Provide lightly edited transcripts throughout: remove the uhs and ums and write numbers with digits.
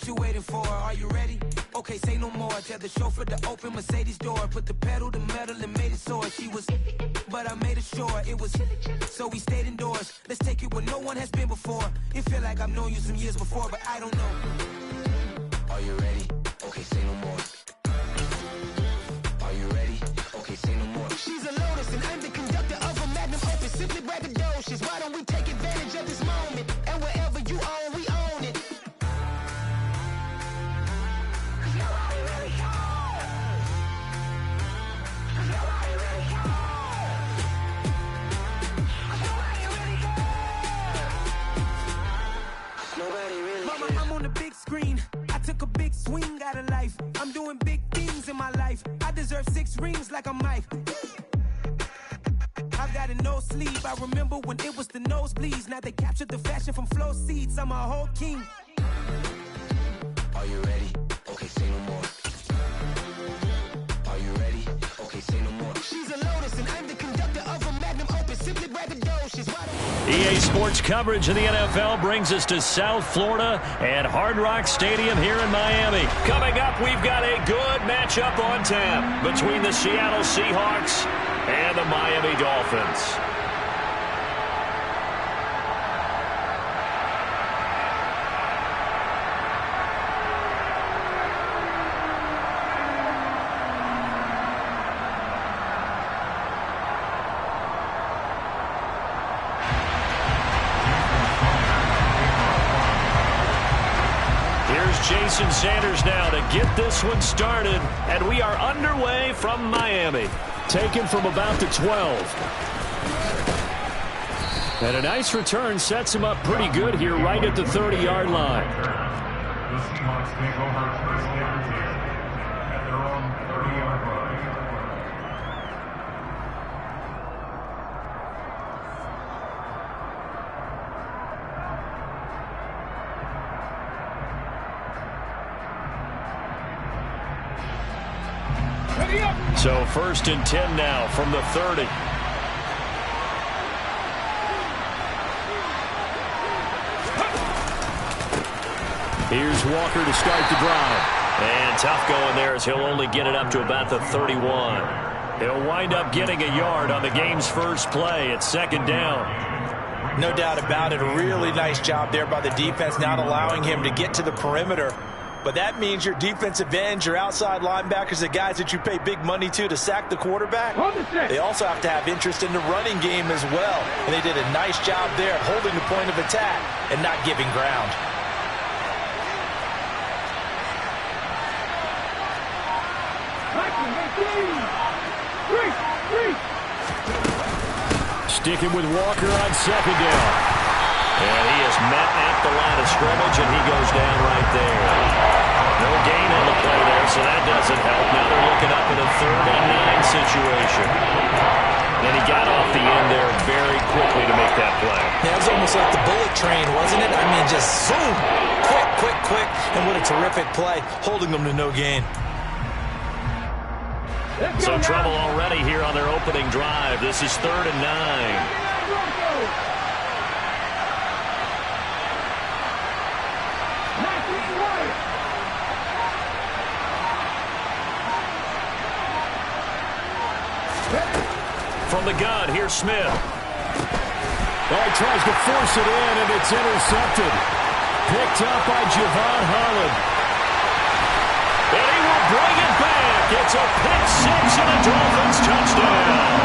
you waiting for? Are you ready? Okay, say no more. Tell the chauffeur to open Mercedes door. Put the pedal to metal and made it soar. She was, but I made it sure it was. So we stayed indoors. Let's take it where no one has been before. It feel like I've known you some years before, but I don't know. Are you ready? Okay, say no more. Are you ready? Okay, say no more. She's a Lotus and I'm the conductor of a Madden Opus. Simply braggadocious. Why don't we take advantage of this moment? And wherever you own, we own it. Mama, I'm on the big screen. I took a big swing out of life. I'm doing big things in my life. I deserve 6 rings like a Mike. I've got a no sleeve. I remember when it was the nosebleeds. Now they captured the fashion from flow seats. I'm a whole king. Are you ready? Okay, say no more. Are you ready? Okay, say no more. She's a Lotus and I'm the conductor of a Magnum Opus. Simply braggadocious. EA Sports coverage of the NFL brings us to South Florida and Hard Rock Stadium here in Miami. Coming up, we've got a good matchup on tap between the Seattle Seahawks and the Miami Dolphins. Jason Sanders now to get this one started, and we are underway from Miami. Taken from about the 12. And a nice return sets him up pretty good here right at the 30-yard line. The Seahawks take over first liberty at their own 30-yard line. So 1st and 10 now from the 30. Here's Walker to start the drive. And tough going there as he'll only get it up to about the 31. He'll wind up getting a yard on the game's first play. It's 2nd down. No doubt about it. A really nice job there by the defense, not allowing him to get to the perimeter. But that means your defensive ends, your outside linebackers, the guys that you pay big money to sack the quarterback, they also have to have interest in the running game as well. And they did a nice job there holding the point of attack and not giving ground. Sticking with Walker on 2nd down. And he is met at the line of scrimmage, and he goes down right there. No gain on the play there, so that doesn't help. Now they're looking up in a 3rd and 9 situation. And he got off the end there very quickly to make that play. Yeah, it was almost like the bullet train, wasn't it? I mean, just zoom. Quick. And what a terrific play, holding them to no gain. So trouble already here on their opening drive. This is 3rd and 9. From the gun, here's Smith. Oh, he tries to force it in, and it's intercepted. Picked up by Javon Holland. And he will bring it back. It's a pick 6 and a Dolphins touchdown.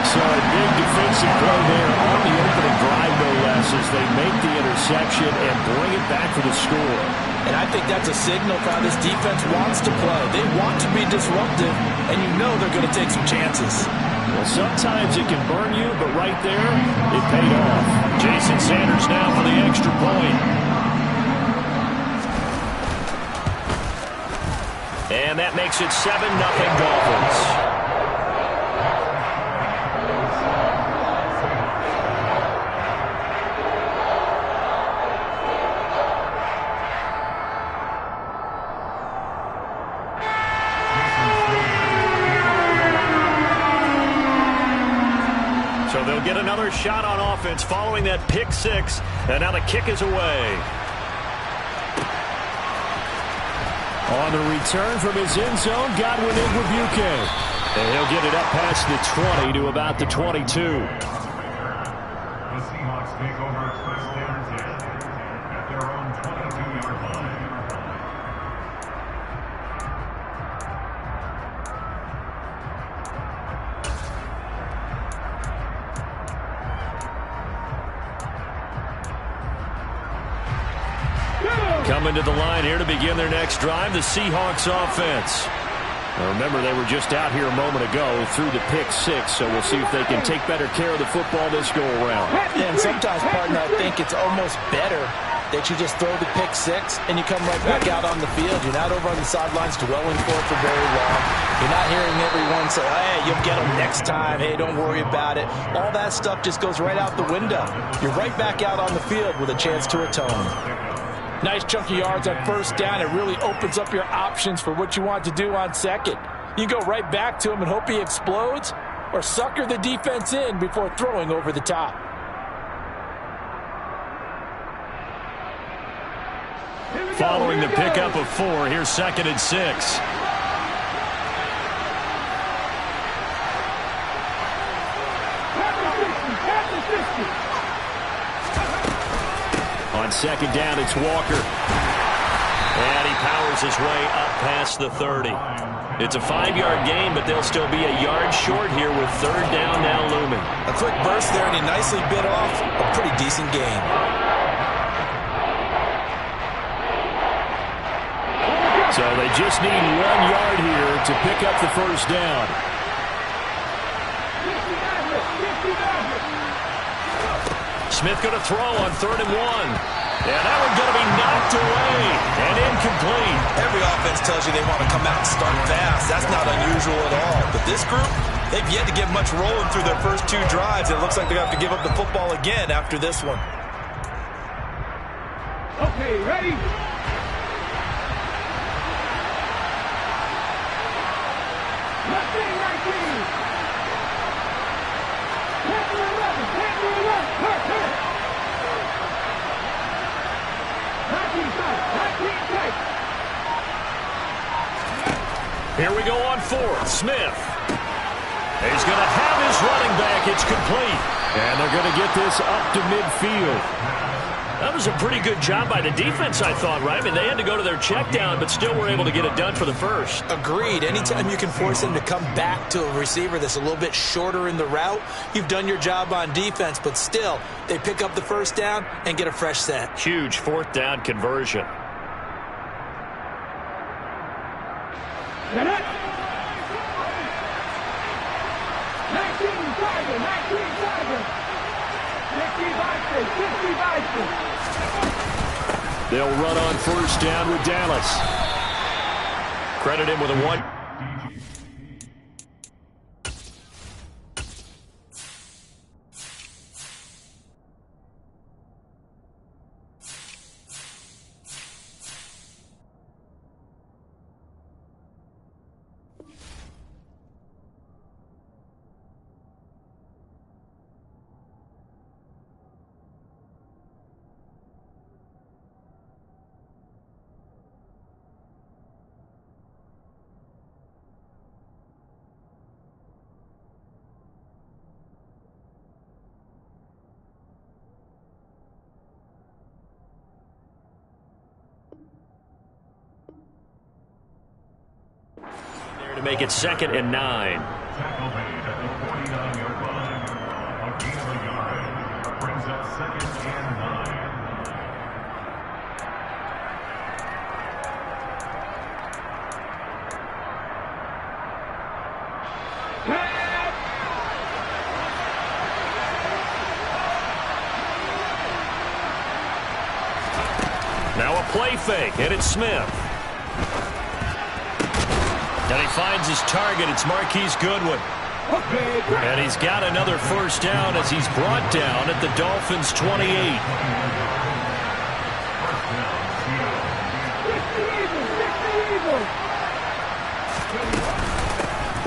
So a big defensive play there on the opening drive, no less, as they make the interception and bring it back for the score. And I think that's a signal for how this defense wants to play. They want to be disruptive, and you know they're going to take some chances. Well, sometimes it can burn you, but right there, it paid off. Jason Sanders now for the extra point. And that makes it 7-0 Dolphins. So they'll get another shot on offense following that pick 6, and now the kick is away. On the return from his end zone, Godwin Igwebuike. And he'll get it up past the 20 to about the 22. The Seahawks take over first down 10 at their own 22-yard line. Coming to the line here to begin their next drive, the Seahawks offense. Now remember, they were just out here a moment ago through the pick six, so we'll see if they can take better care of the football this go-around. Yeah, and sometimes, partner, I think it's almost better that you just throw the pick six and you come right back out on the field. You're not over on the sidelines dwelling for it for very long. You're not hearing everyone say, hey, you'll get them next time. Hey, don't worry about it. All that stuff just goes right out the window. You're right back out on the field with a chance to atone. Nice chunky yards on first down. It really opens up your options for what you want to do on second. You go right back to him and hope he explodes, or sucker the defense in before throwing over the top. Following the pickup of 4, here's 2nd and 6. On 2nd down, it's Walker. And he powers his way up past the 30. It's a 5-yard gain, but they'll still be a yard short here with 3rd down now looming. A quick burst there, and he nicely bit off a pretty decent gain. So they just need 1 yard here to pick up the first down. Smith going to throw on 3rd and 1. And that one's going to be knocked away and incomplete. Every offense tells you they want to come out and start fast. That's not unusual at all. But this group, they've yet to get much rolling through their first 2 drives. It looks like they're going to have to give up the football again after this one. Okay, ready? Here we go on 4th. Smith. He's going to have his running back. It's complete. And they're going to get this up to midfield. That was a pretty good job by the defense, I thought, right? I mean, they had to go to their check down, but still were able to get it done for the first. Agreed. Anytime you can force them to come back to a receiver that's a little bit shorter in the route, you've done your job on defense, but still, they pick up the first down and get a fresh set. Huge 4th down conversion. They'll run on first down with Dallas. Credit him with a 1. To make it 2nd and 9. Tackle made at the 49-yard line. A gain of a yard brings up 2nd and 9. Now a play fake, and it's Smith. And he finds his target. It's Marquise Goodwin. And he's got another first down as he's brought down at the Dolphins' 28.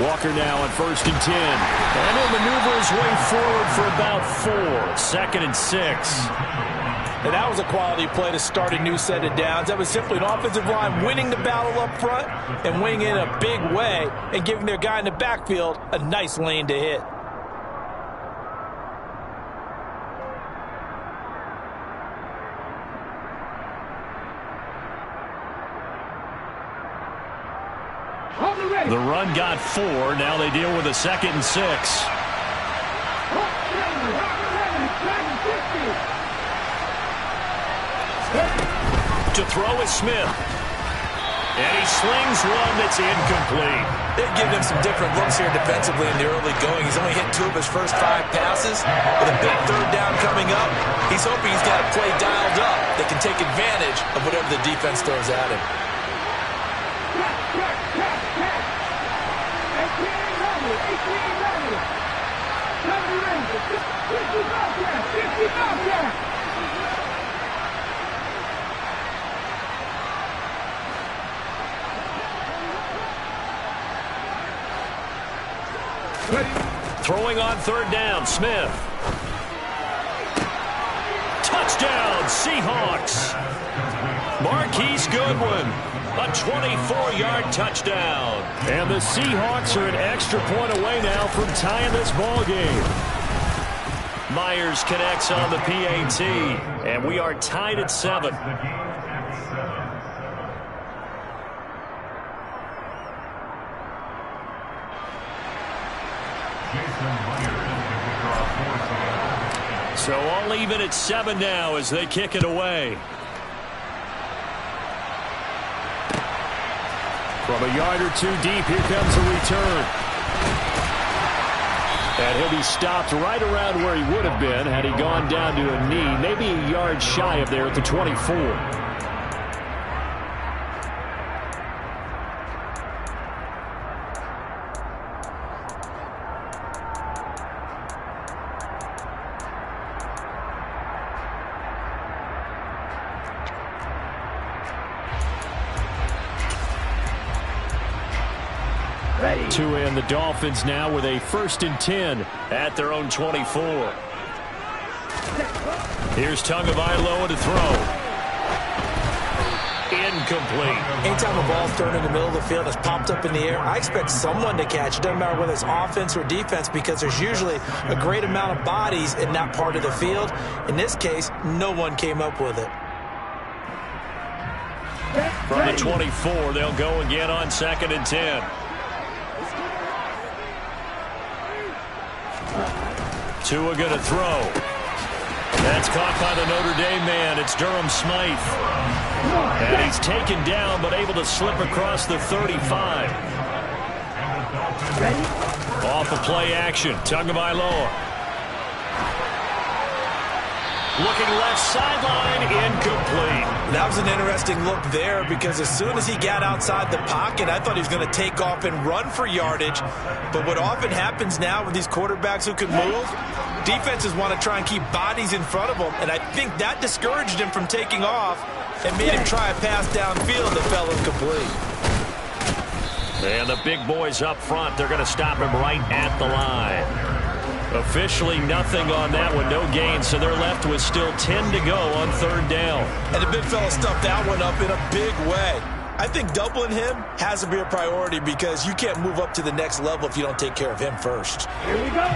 Walker now on 1st and 10. And he'll maneuver his way forward for about 4. 2nd and 6. And that was a quality play to start a new set of downs. That was simply an offensive line winning the battle up front and winning in a big way and giving their guy in the backfield a nice lane to hit. The run got 4. Now they deal with a 2nd and 6. To throw is Smith. And he slings one that's incomplete. They're giving him some different looks here defensively in the early going. He's only hit 2 of his first 5 passes. With a big 3rd down coming up, he's hoping he's got a play dialed up that can take advantage of whatever the defense throws at him. Throwing on 3rd down, Smith. Touchdown, Seahawks. Marquise Goodwin, a 24-yard touchdown. And the Seahawks are an extra point away now from tying this ball game. Myers connects on the PAT, and we are tied at 7. So all even at 7 now as they kick it away. From a yard or 2 deep, here comes a return. And he'll be stopped right around where he would have been had he gone down to a knee, maybe a yard shy of there at the 24. To end the Dolphins now with a 1st and 10 at their own 24. Here's Tagovailoa to throw. Incomplete. Anytime a ball's thrown in the middle of the field that's popped up in the air, I expect someone to catch it. Doesn't matter whether it's offense or defense, because there's usually a great amount of bodies in that part of the field. In this case, no one came up with it. From the 24, they'll go again on 2nd and 10. Tua going to throw. That's caught by the Notre Dame man. It's Durham Smythe. And he's taken down, but able to slip across the 35. Off of play action. Tagovailoa. Looking left sideline, incomplete. That was an interesting look there, because as soon as he got outside the pocket, I thought he was going to take off and run for yardage. But what often happens now with these quarterbacks who can move, defenses want to try and keep bodies in front of them, and I think that discouraged him from taking off and made him try a pass downfield that fell incomplete. And the big boys up front, they're going to stop him right at the line. Officially nothing on that one, no gain, so they're left with still 10 to go on 3rd down. And the big fella stuffed that one up in a big way. I think doubling him has to be a priority, because you can't move up to the next level if you don't take care of him first. Here we go.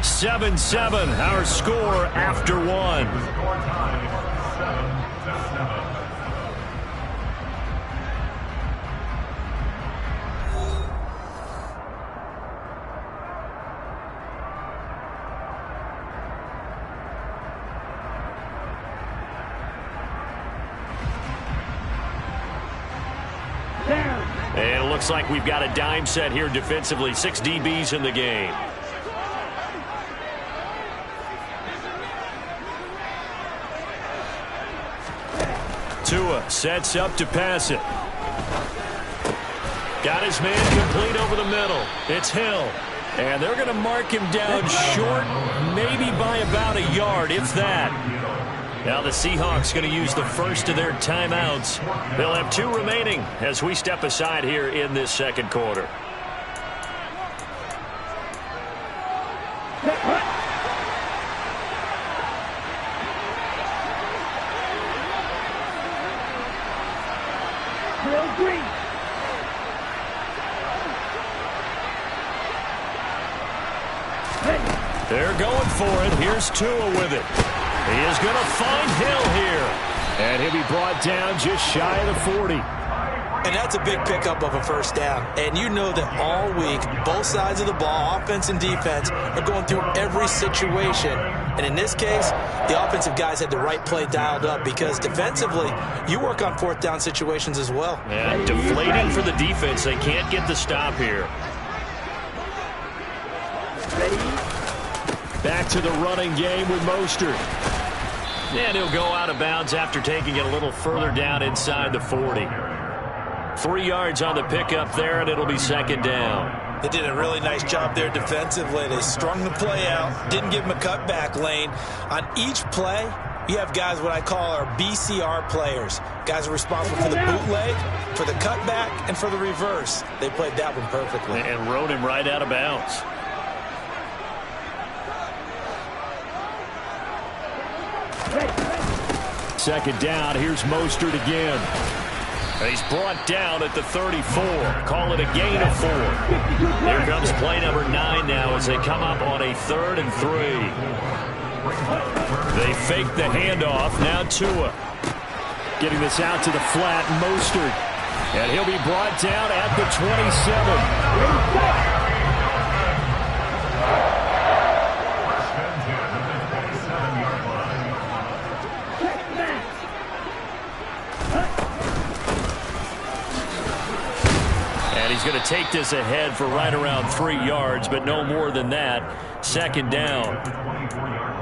Seven, our score after 1. And it looks like we've got a dime set here defensively. 6 DBs in the game. Tua sets up to pass it. Got his man complete over the middle. It's Hill. And they're going to mark him down short, maybe by about a yard, if that. Now the Seahawks going to use the first of their timeouts. They'll have 2 remaining as we step aside here in this second quarter. They're going for it. Here's Tua with it. He is going to find Hill here. And he'll be brought down just shy of the 40. And that's a big pickup of a first down. And you know that all week, both sides of the ball, offense and defense, are going through every situation. And in this case, the offensive guys had the right play dialed up because defensively, you work on fourth down situations as well. Yeah, deflating for the defense. They can't get the stop here. Back to the running game with Mostert. And he'll go out of bounds after taking it a little further down inside the 40. 3 yards on the pickup there, and it'll be second down. They did a really nice job there defensively. They strung the play out, didn't give him a cutback lane. On each play, you have guys what I call our BCR players. Guys are responsible for the bootleg, for the cutback, and for the reverse. They played that one perfectly. And rode him right out of bounds. Second down, here's Mostert again. He's brought down at the 34. Call it a gain of 4. Here comes play number 9 now as they come up on a 3rd and 3. They fake the handoff. Now Tua. Getting this out to the flat, Mostert. And he'll be brought down at the 27. He's going to take this ahead for right around 3 yards, but no more than that. Second down.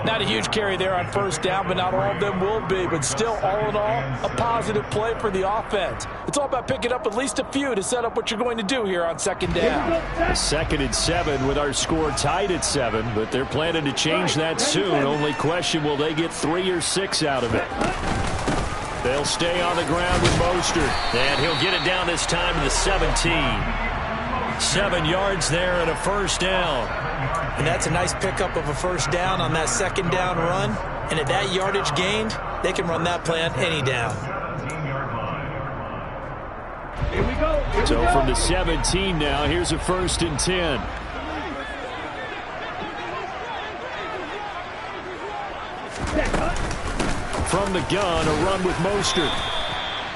Not a huge carry there on first down, but not all of them will be. But still, all in all, a positive play for the offense. It's all about picking up at least a few to set up what you're going to do here on second down. 2nd and 7 with our score tied at 7, but they're planning to change that soon. Only question, will they get 3 or 6 out of it? They'll stay on the ground with Mostert. And he'll get it down this time to the 17. 7 yards there and a first down. And that's a nice pickup of a first down on that second down run. And at that yardage gained, they can run that play on any down. So from the 17 now, here's a 1st and 10. From the gun, a run with Mostert.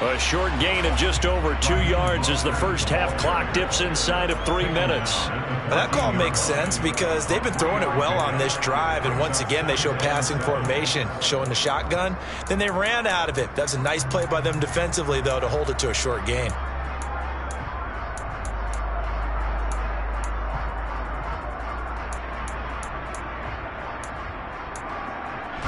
A short gain of just over 2 yards as the first half clock dips inside of 3 minutes. Well, that call makes sense because they've been throwing it well on this drive, and once again they show passing formation, showing the shotgun. Then they ran out of it. That's a nice play by them defensively, though, to hold it to a short gain.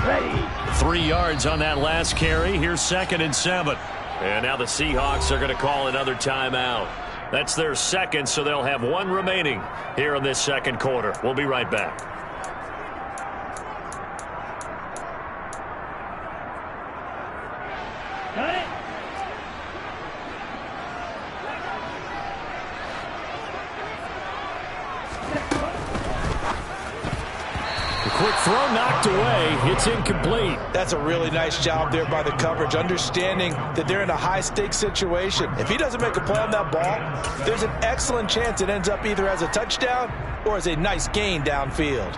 Ready. 3 yards on that last carry. Here's 2nd and 7. And now the Seahawks are going to call another timeout. That's their second, so they'll have 1 remaining here in this second quarter. We'll be right back. Got it. Quick throw knocked away. It's incomplete. That's a really nice job there by the coverage, understanding that they're in a high-stakes situation. If he doesn't make a play on that ball, there's an excellent chance it ends up either as a touchdown or as a nice gain downfield.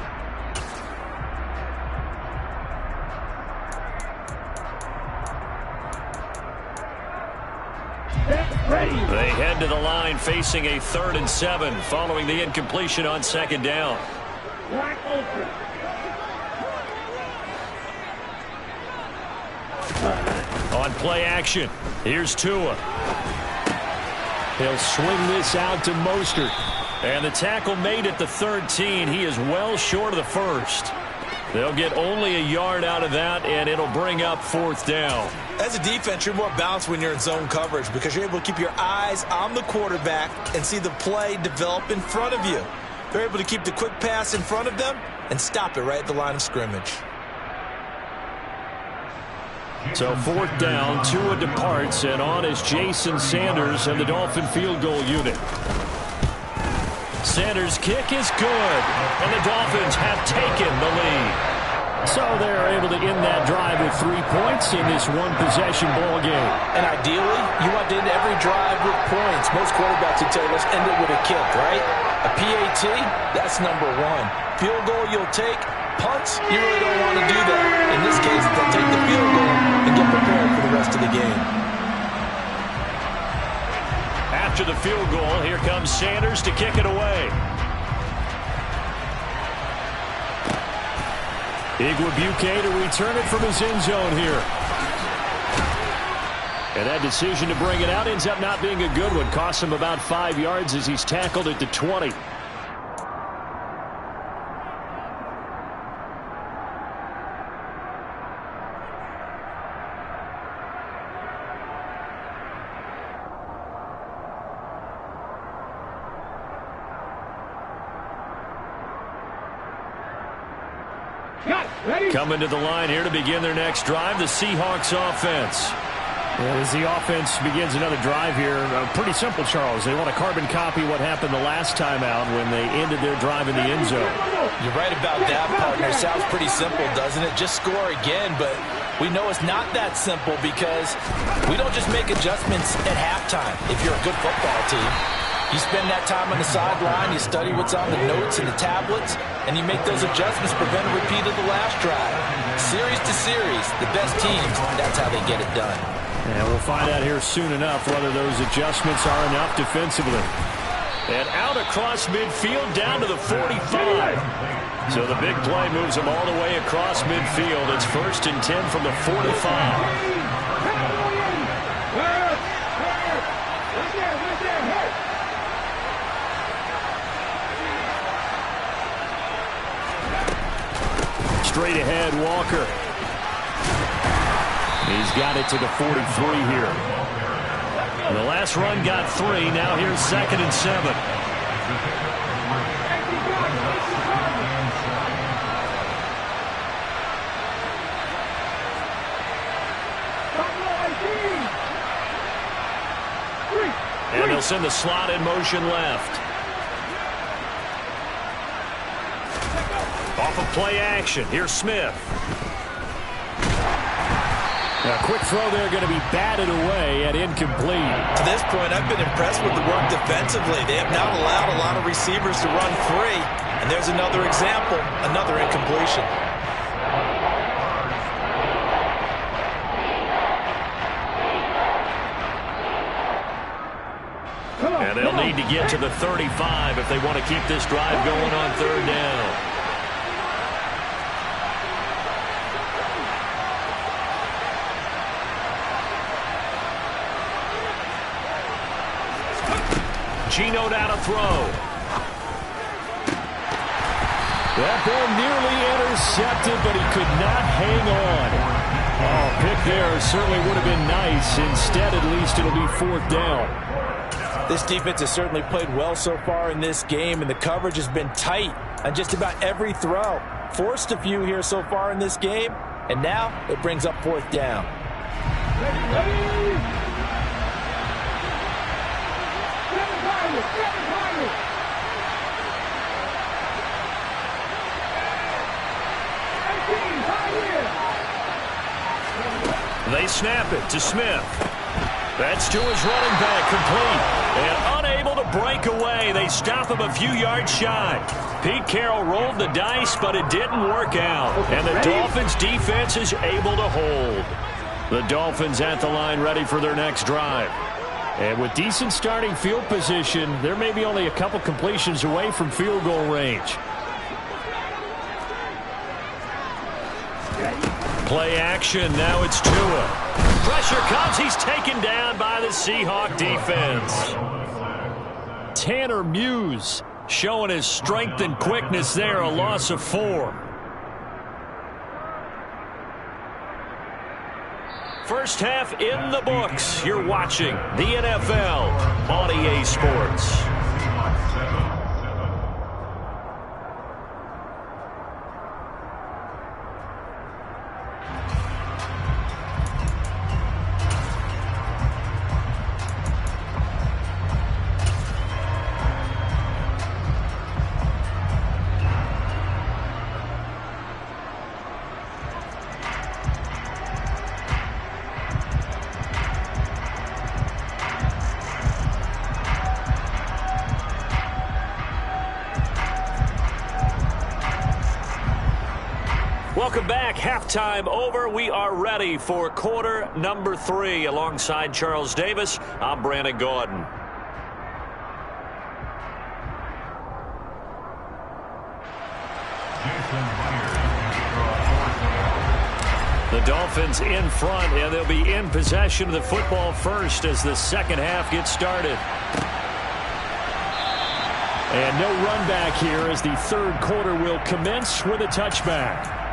They head to the line facing a 3rd and 7 following the incompletion on second down. On play action, here's Tua. He'll swing this out to Mostert. And the tackle made at the 13. He is well short of the first. They'll get only a yard out of that, and it'll bring up 4th down. As a defense, you're more balanced when you're in zone coverage because you're able to keep your eyes on the quarterback and see the play develop in front of you. They're able to keep the quick pass in front of them and stop it right at the line of scrimmage. So 4th down, Tua departs, and on is Jason Sanders and the Dolphin field goal unit. Sanders' kick is good, and the Dolphins have taken the lead. So they're able to end that drive with 3 points in this one-possession ball game. And ideally, you want to end every drive with points. Most quarterbacks would tell you, let's end it with a kick, right? A PAT, that's number 1. Field goal you'll take. Punts, you really don't want to do that. In this case, they'll take the field goal and get prepared for the rest of the game. After the field goal, here comes Sanders to kick it away. Igwebuike to return it from his end zone here. And that decision to bring it out ends up not being a good one. Costs him about 5 yards as he's tackled at the 20. Coming to the line here to begin their next drive, the Seahawks offense. As the offense begins another drive here, pretty simple, Charles. They want to carbon copy what happened the last time out when they ended their drive in the end zone. You're right about that, partner. Sounds pretty simple, doesn't it? Just score again, but we know it's not that simple because we don't just make adjustments at halftime if you're a good football team. You spend that time on the sideline, you study what's on the notes and the tablets, and you make those adjustments to prevent a repeat of the last drive. Series to series, the best teams, that's how they get it done. And we'll find out here soon enough whether those adjustments are enough defensively. And out across midfield down to the 45. So the big play moves them all the way across midfield. It's 1st and 10 from the 45. Straight ahead, Walker. He's got it to the 43 here. The last run got 3. Now here's 2nd and 7. And they'll send the slot in motion left. Off of play action. Here's Smith. A quick throw there going to be batted away and incomplete. To this point, I've been impressed with the work defensively. They have not allowed a lot of receivers to run free. And there's another example, another incompletion. And they'll need to get to the 35 if they want to keep this drive going on 3rd down. Gino down to throw. That ball nearly intercepted, but he could not hang on. Oh, pick there certainly would have been nice. Instead, at least it'll be 4th down. This defense has certainly played well so far in this game, and the coverage has been tight on just about every throw. Forced a few here so far in this game, and now it brings up 4th down. Ready. They snap it to Smith. That's to his running back, complete. And unable to break away. They stop him a few yards shy. Pete Carroll rolled the dice, but it didn't work out. And the Dolphins defense is able to hold. The Dolphins at the line ready for their next drive. And with decent starting field position, they're maybe only a couple completions away from field goal range. Play action, now it's Tua. Pressure comes, he's taken down by the Seahawk defense. Tanner Muse showing his strength and quickness there, a loss of 4. First half in the books. You're watching the NFL on EA Sports. Welcome back. Halftime over. We are ready for quarter number 3. Alongside Charles Davis, I'm Brandon Gaudin. The Dolphins in front, and they'll be in possession of the football first as the second half gets started. And no run back here as the third quarter will commence with a touchback.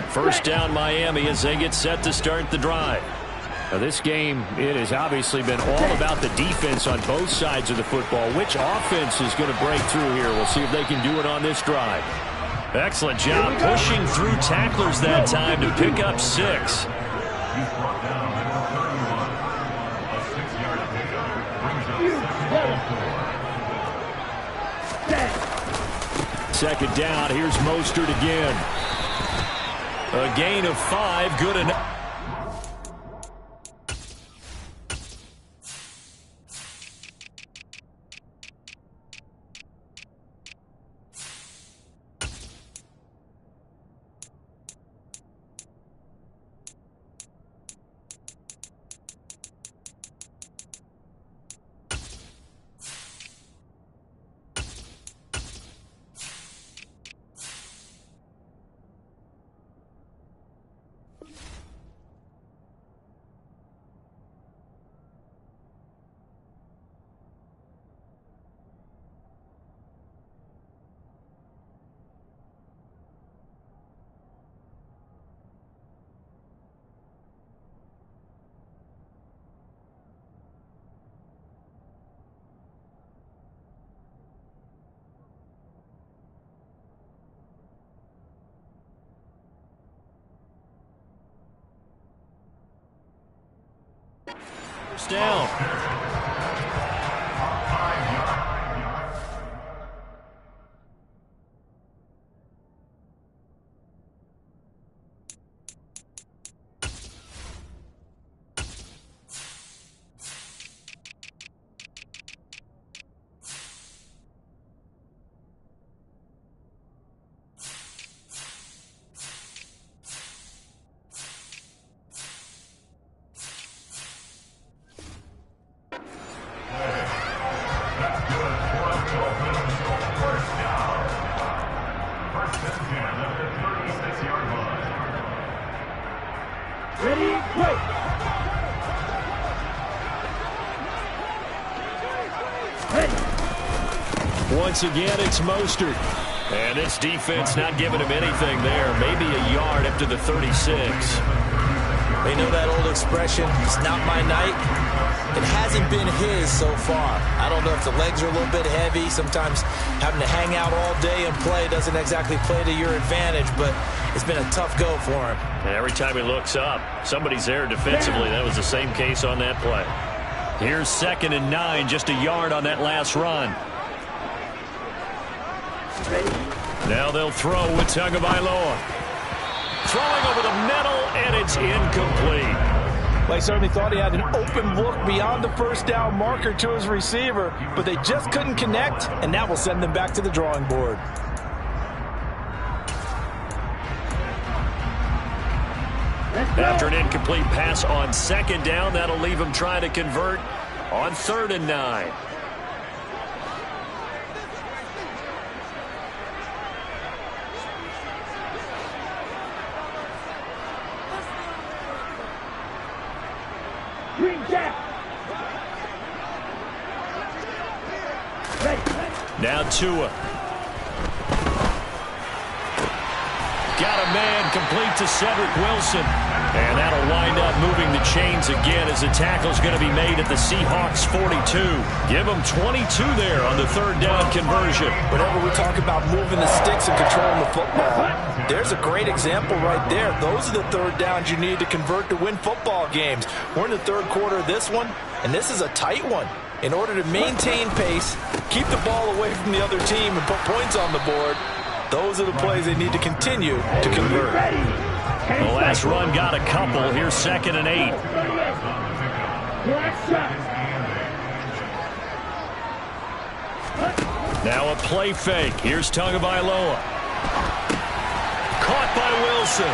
First down Miami as they get set to start the drive. Now this game, it has obviously been all about the defense on both sides of the football. Which offense is going to break through here? We'll see if they can do it on this drive. Excellent job pushing through tacklers that time to pick up 6. He's brought down at the 31. A 6-yard pickup brings up Second down, here's Mostert again. A gain of 5, good enough. Down. Once again, it's Mostert. And this defense not giving him anything there. Maybe a yard up to the 36. They know that old expression, it's not my night. It hasn't been his so far. I don't know if the legs are a little bit heavy. Sometimes having to hang out all day and play doesn't exactly play to your advantage, but it's been a tough go for him. And every time he looks up, somebody's there defensively. That was the same case on that play. Here's 2nd and 9, just a yard on that last run. Now they'll throw with Tagovailoa. Throwing over the middle, and it's incomplete. Well, he certainly thought he had an open look beyond the first down marker to his receiver, but they just couldn't connect, and that will send them back to the drawing board. After an incomplete pass on 2nd down, that'll leave him trying to convert on 3rd and 9. Now Tua. Got a man complete to Cedric Wilson. And that'll wind up moving the chains again as the tackle's going to be made at the Seahawks 42. Give them 22 there on the 3rd down conversion. Whenever we talk about moving the sticks and controlling the football, there's a great example right there. Those are the 3rd downs you need to convert to win football games. We're in the 3rd quarter of this one, and this is a tight one. In order to maintain pace, keep the ball away from the other team, and put points on the board, Those are the plays they need to continue to convert. The last run got a couple. Here's 2nd and 8. Now a play fake. Here's Tagovailoa. Caught by Wilson.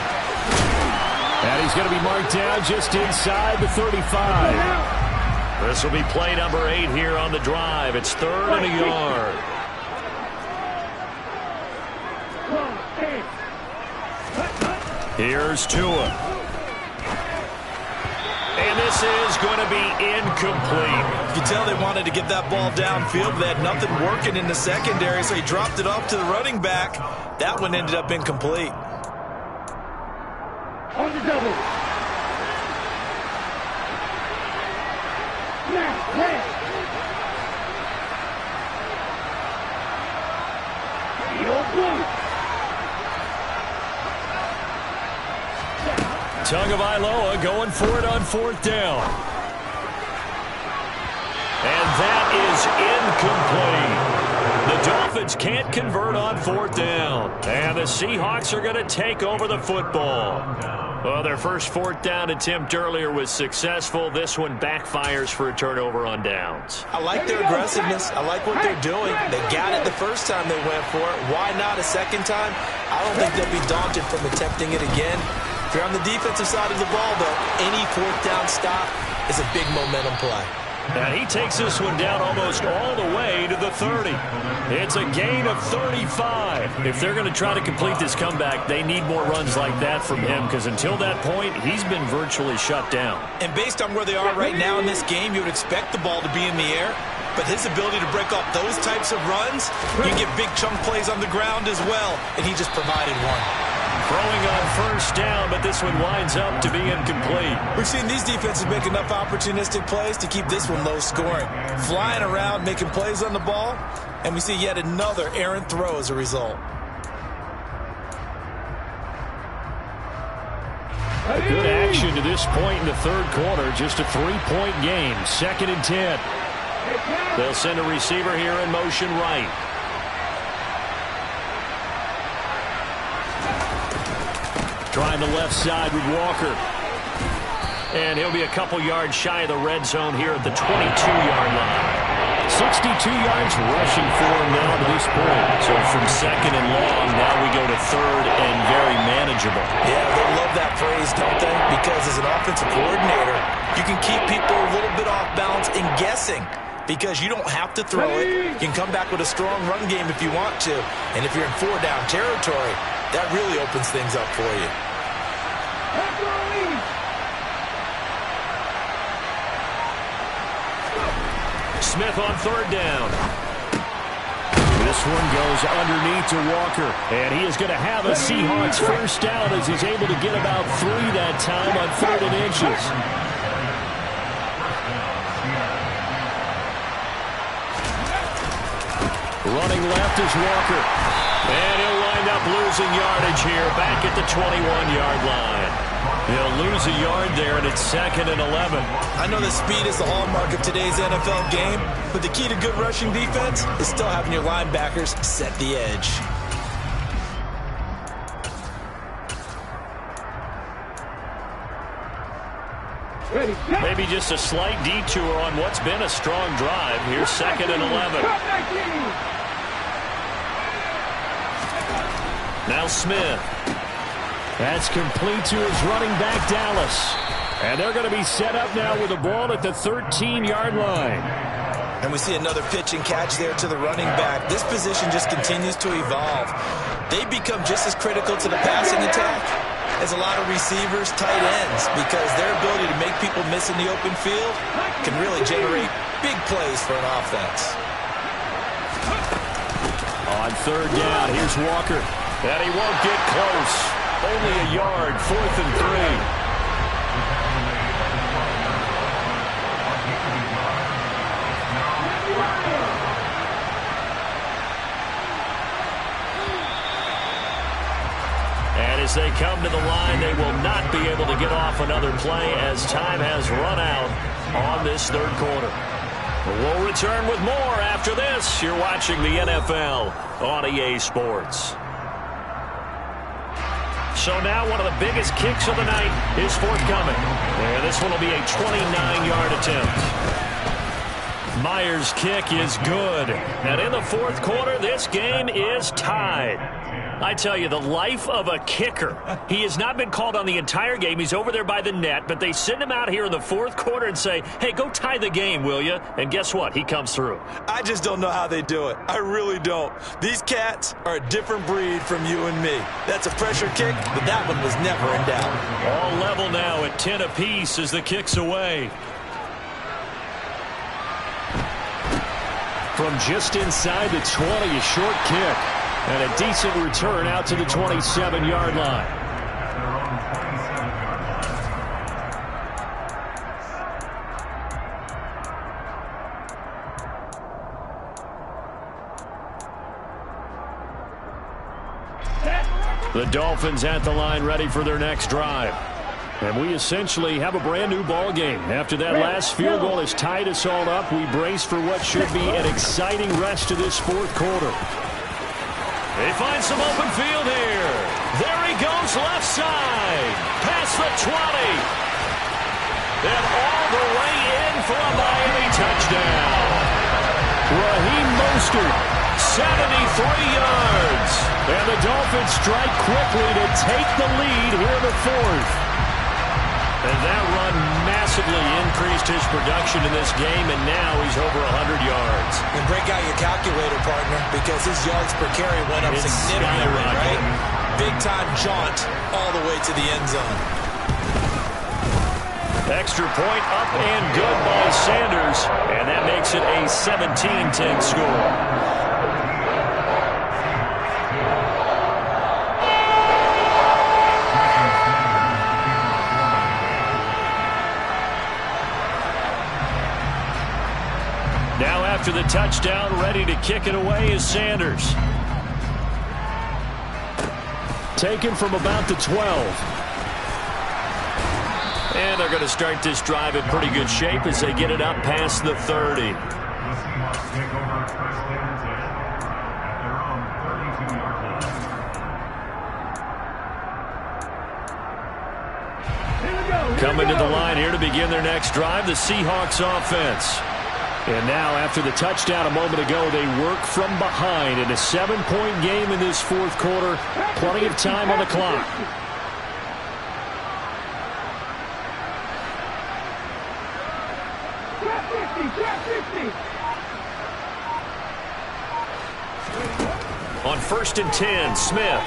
And he's going to be marked down just inside the 35. This will be play number 8 here on the drive. It's 3rd and a yard. Here's Tua. And this is going to be incomplete. You can tell they wanted to get that ball downfield, but they had nothing working in the secondary, so he dropped it off to the running back. That one ended up incomplete. On the double. Tagovailoa going for it on 4th down. And that is incomplete. The Dolphins can't convert on 4th down. And the Seahawks are going to take over the football. Well, their first 4th down attempt earlier was successful. This one backfires for a turnover on downs. I like their aggressiveness. I like what they're doing. They got it the first time they went for it. Why not a second time? I don't think they'll be daunted from attempting it again. If you're on the defensive side of the ball, though, any 4th down stop is a big momentum play. And he takes this one down almost all the way to the 30. It's a gain of 35. If they're going to try to complete this comeback, they need more runs like that from him, because until that point, he's been virtually shut down. And based on where they are right now in this game, you would expect the ball to be in the air. But his ability to break off those types of runs, you get big chunk plays on the ground as well, and he just provided one. Throwing on 1st down, but this one winds up to be incomplete. We've seen these defenses make enough opportunistic plays to keep this one low scoring. Flying around, making plays on the ball, and we see yet another errant throw as a result. A good action to this point in the 3rd quarter. Just a 3-point game. 2nd and 10. They'll send a receiver here in motion right. Trying the left side with Walker. And he'll be a couple yards shy of the red zone here at the 22-yard line. 62 yards rushing for him now to this point. So from 2nd and long, now we go to 3rd and very manageable. Yeah, they love that phrase, don't they? Because as an offensive coordinator, you can keep people a little bit off balance and guessing. Because you don't have to throw it. You can come back with a strong run game if you want to. And if you're in 4-down territory, that really opens things up for you. Smith on 3rd down. This one goes underneath to Walker. And he is going to have a Seahawks 1st down as he's able to get about 3 that time on 3rd and inches. Running left is Walker. And he'll wind up losing yardage here back at the 21-yard line. He'll lose a yard there, and it's 2nd and 11. I know that speed is the hallmark of today's NFL game, but the key to good rushing defense is still having your linebackers set the edge. Maybe just a slight detour on what's been a strong drive. Here's 2nd and 11. Now Smith. That's complete to his running back, Dallas. And they're going to be set up now with a ball at the 13-yard line. And we see another pitch and catch there to the running back. This position just continues to evolve. They become just as critical to the passing attack as a lot of receivers, tight ends, because their ability to make people miss in the open field can really generate big plays for an offense. On 3rd down, here's Walker. And he won't get close. Only a yard, 4th and 3. And as they come to the line, they will not be able to get off another play as time has run out on this 3rd quarter. We'll return with more after this. You're watching the NFL on EA Sports. So now one of the biggest kicks of the night is forthcoming. And this one will be a 29-yard attempt. Myers' kick is good. And in the fourth quarter, this game is tied. I tell you, the life of a kicker. He has not been called on the entire game. He's over there by the net, but they send him out here in the fourth quarter and say, hey, go tie the game, will you? And guess what? He comes through. I just don't know how they do it. I really don't. These cats are a different breed from you and me. That's a pressure kick, but that one was never in doubt. All level now at 10 apiece as the kick's away. From just inside the 20, a short kick. And a decent return out to the 27-yard line. The Dolphins at the line ready for their next drive. And we essentially have a brand new ball game. After that last field goal has tied us all up, we brace for what should be an exciting rest of this fourth quarter. They find some open field here. There he goes left side. Past the 20. And all the way in for a Miami touchdown. Raheem Mostert, 73 yards. And the Dolphins strike quickly to take the lead here in the fourth. And that run massively increased his production in this game, and now he's over 100 yards. And break out your calculator, partner, because his yards per carry went up significantly, right? Big-time jaunt all the way to the end zone. Extra point up and good by Sanders, and that makes it a 17-10 score. Now after the touchdown, ready to kick it away is Sanders. Taken from about the 12. And they're going to start this drive in pretty good shape as they get it up past the 30. Coming to the line here to begin their next drive, the Seahawks offense. And now, after the touchdown a moment ago, they work from behind in a 7-point game in this fourth quarter. Plenty of time on the clock. On 1st and 10, Smith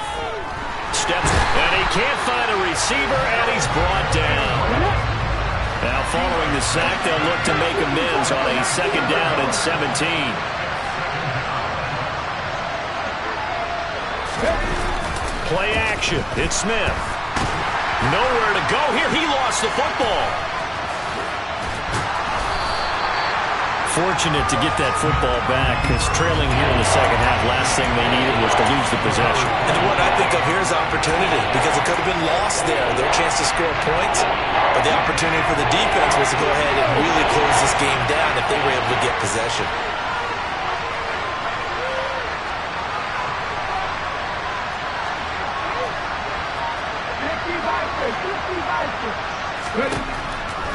steps, and he can't find a receiver, and he's brought down. Now, following the sack, they'll look to make amends on a 2nd down and 17. Play action. It's Smith. Nowhere to go here. He lost the football. Fortunate to get that football back, because trailing here in the second half, last thing they needed was to lose the possession. And what I think of here is opportunity, because it could have been lost there, their chance to score points. But the opportunity for the defense was to go ahead and really close this game down if they were able to get possession.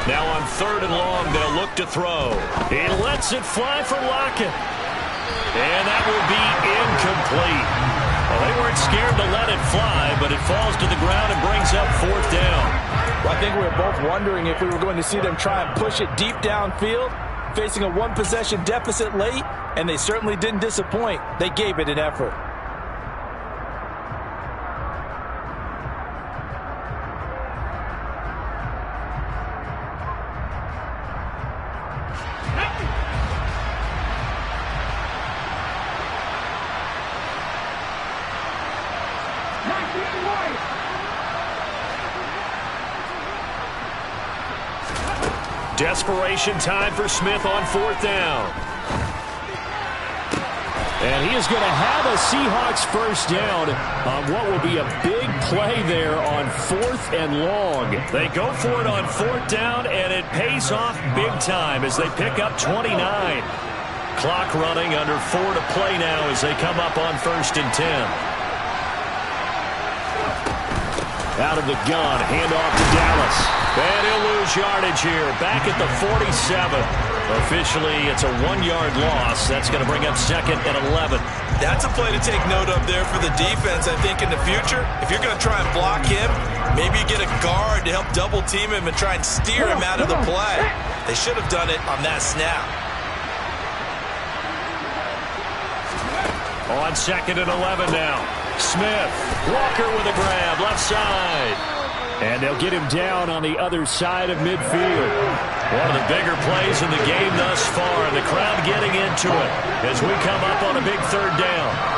Now on 3rd and long, they'll look to throw. He lets it fly for Lockett. And that will be incomplete. Well, they weren't scared to let it fly, but it falls to the ground and brings up 4th down. Well, I think we were both wondering if we were going to see them try and push it deep downfield, facing a one-possession deficit late, and they certainly didn't disappoint. They gave it an effort. Desperation time for Smith on 4th down. And he is going to have a Seahawks 1st down on what will be a big play there on 4th and long. They go for it on 4th down, and it pays off big time as they pick up 29. Clock running, under 4 to play now as they come up on 1st and 10. Out of the gun, handoff to Dallas. And he'll lose yardage here, back at the 47. Officially, it's a 1-yard loss. That's going to bring up 2nd and 11. That's a play to take note of there for the defense, I think, in the future. If you're going to try and block him, maybe you get a guard to help double-team him and try and steer him out of the play. They should have done it on that snap. On 2nd and 11 now. Smith, Walker with a grab, left side. And they'll get him down on the other side of midfield. One of the bigger plays in the game thus far, and the crowd getting into it as we come up on a big 3rd down.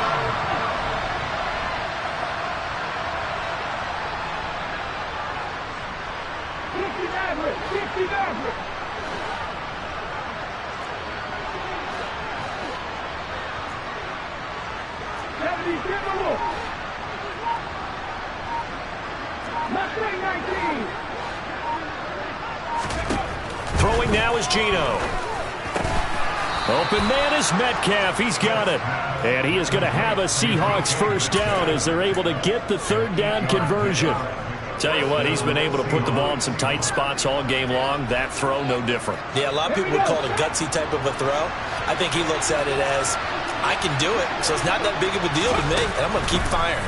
Throwing now is Geno. Open man is Metcalf. He's got it. And he is going to have a Seahawks 1st down as they're able to get the 3rd down conversion. Tell you what, he's been able to put the ball in some tight spots all game long. That throw, no different. Yeah, a lot of people would call it a gutsy type of a throw. I think he looks at it as, I can do it, so it's not that big of a deal to me, and I'm going to keep firing.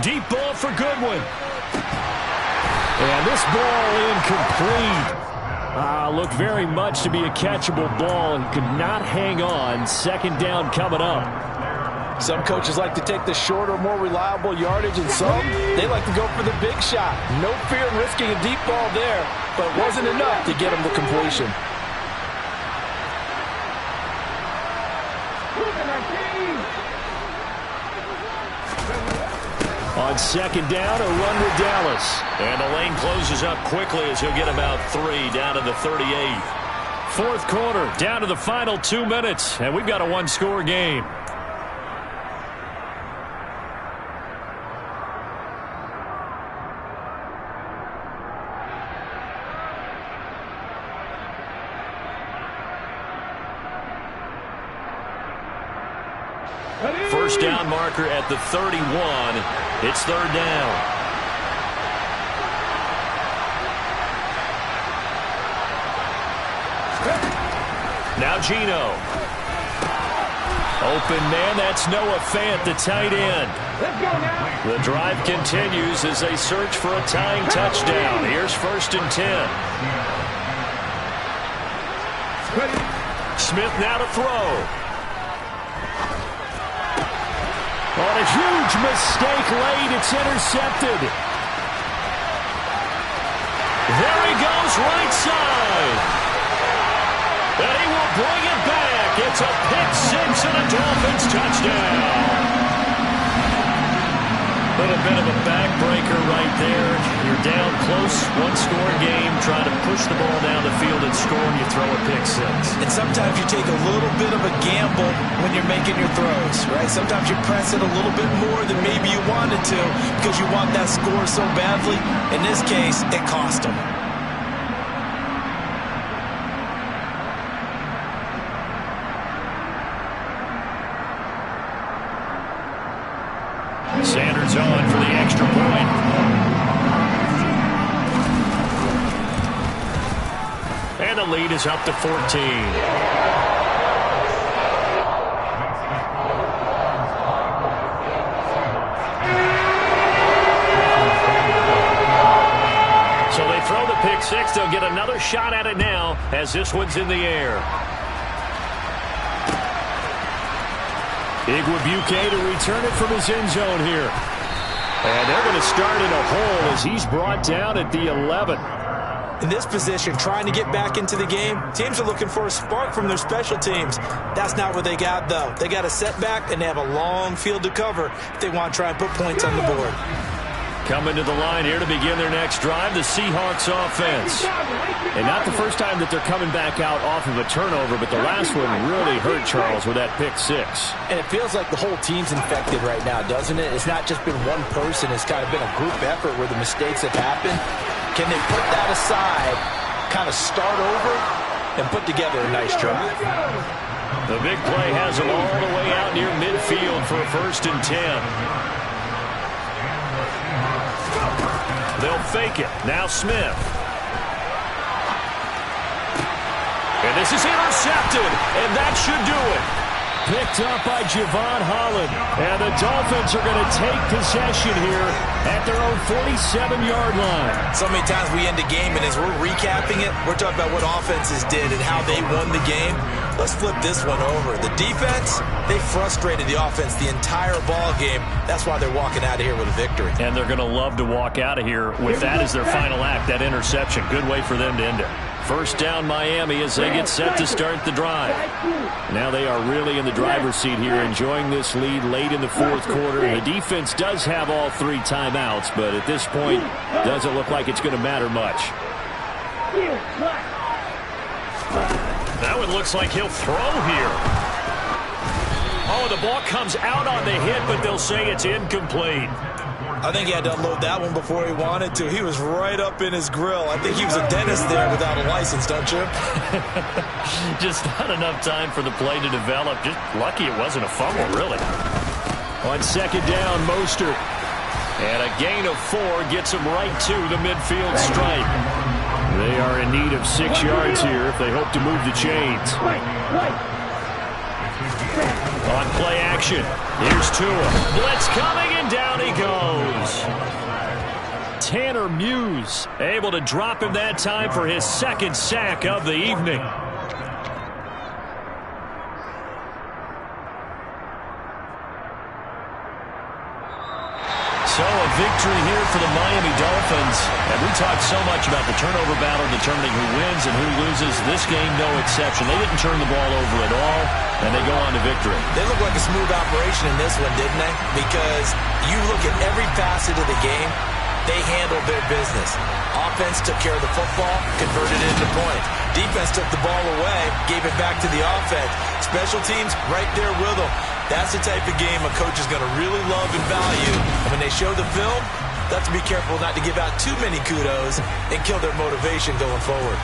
Deep ball for Goodwin. And this ball incomplete. Looked very much to be a catchable ball. He could not hang on. 2nd down coming up. Some coaches like to take the shorter, more reliable yardage, and some, they like to go for the big shot. No fear in risking a deep ball there, but it wasn't enough to get him to completion. On 2nd down, a run with Dallas. And the lane closes up quickly as he'll get about 3 down to the 38. 4th quarter, down to the final 2 minutes, and we've got a 1-score game. First down marker at the 31. It's 3rd down. Now Geno. Open man, that's Noah Fant, the tight end. The drive continues as they search for a tying touchdown. Here's 1st and 10. Smith now to throw. On a huge mistake late, it's intercepted. There he goes, right side. And he will bring it back. It's a pick-6 and a Dolphins touchdown. A little bit of a backbreaker right there. You're down close, 1-score game, trying to push the ball down the field and score, and you throw a pick-6. And sometimes you take a little bit of a gamble when you're making your throws, right? Sometimes you press it a little bit more than maybe you wanted to because you want that score so badly. In this case, it cost them. Sanders on for the extra point. And the lead is up to 14. So they throw the pick-6. They'll get another shot at it now as this one's in the air. Igwebuike to return it from his end zone here. And they're going to start in a hole as he's brought down at the 11. In this position, trying to get back into the game, teams are looking for a spark from their special teams. That's not what they got, though. They got a setback, and they have a long field to cover if they want to try and put points on the board. Coming to the line here to begin their next drive, the Seahawks offense. And not the first time that they're coming back out off of a turnover, but the last one really hurt Charles with that pick-6. And it feels like the whole team's infected right now, doesn't it? It's not just been one person. It's kind of been a group effort where the mistakes have happened. Can they put that aside, kind of start over, and put together a nice drive? The big play has them all the way out near midfield for a 1st and 10. They'll fake it. Now Smith. And this is intercepted, and that should do it. Picked up by Javon Holland. And the Dolphins are going to take possession here at their own 47-yard line. So many times we end the game, and as we're recapping it, we're talking about what offenses did and how they won the game. Let's flip this one over. The defense, they frustrated the offense the entire ball game. That's why they're walking out of here with a victory. And they're going to love to walk out of here with that as their final act, that interception. Good way for them to end it. First down Miami as they get set to start the drive. Now they are really in the driver's seat here, enjoying this lead late in the fourth quarter. The defense does have all 3 timeouts, but at this point, doesn't look like it's going to matter much. That one looks like he'll throw here. Oh, the ball comes out on the hit, but they'll say it's incomplete. I think he had to unload that one before he wanted to. He was right up in his grill. I think he was a dentist there without a license, don't you? Just not enough time for the play to develop. Just lucky it wasn't a fumble, really. On second down, Mostert. And a gain of 4 gets him right to the midfield stripe. They are in need of 6 yards here if they hope to move the chains. On play action, here's Tua. Blitz coming, and down he goes. Tanner Muse able to drop him that time for his 2nd sack of the evening. So a victory here for the Miami Dolphins. And we talked so much about the turnover battle determining who wins and who loses. This game, no exception. They didn't turn the ball over at all, and they go on to victory. They look like a smooth operation in this one, didn't they? Because you look at every facet of the game, they handled their business. Offense took care of the football, converted it into points. Defense took the ball away, gave it back to the offense. Special teams right there with them. That's the type of game a coach is going to really love and value. And when they show the film, they have to be careful not to give out too many kudos and kill their motivation going forward.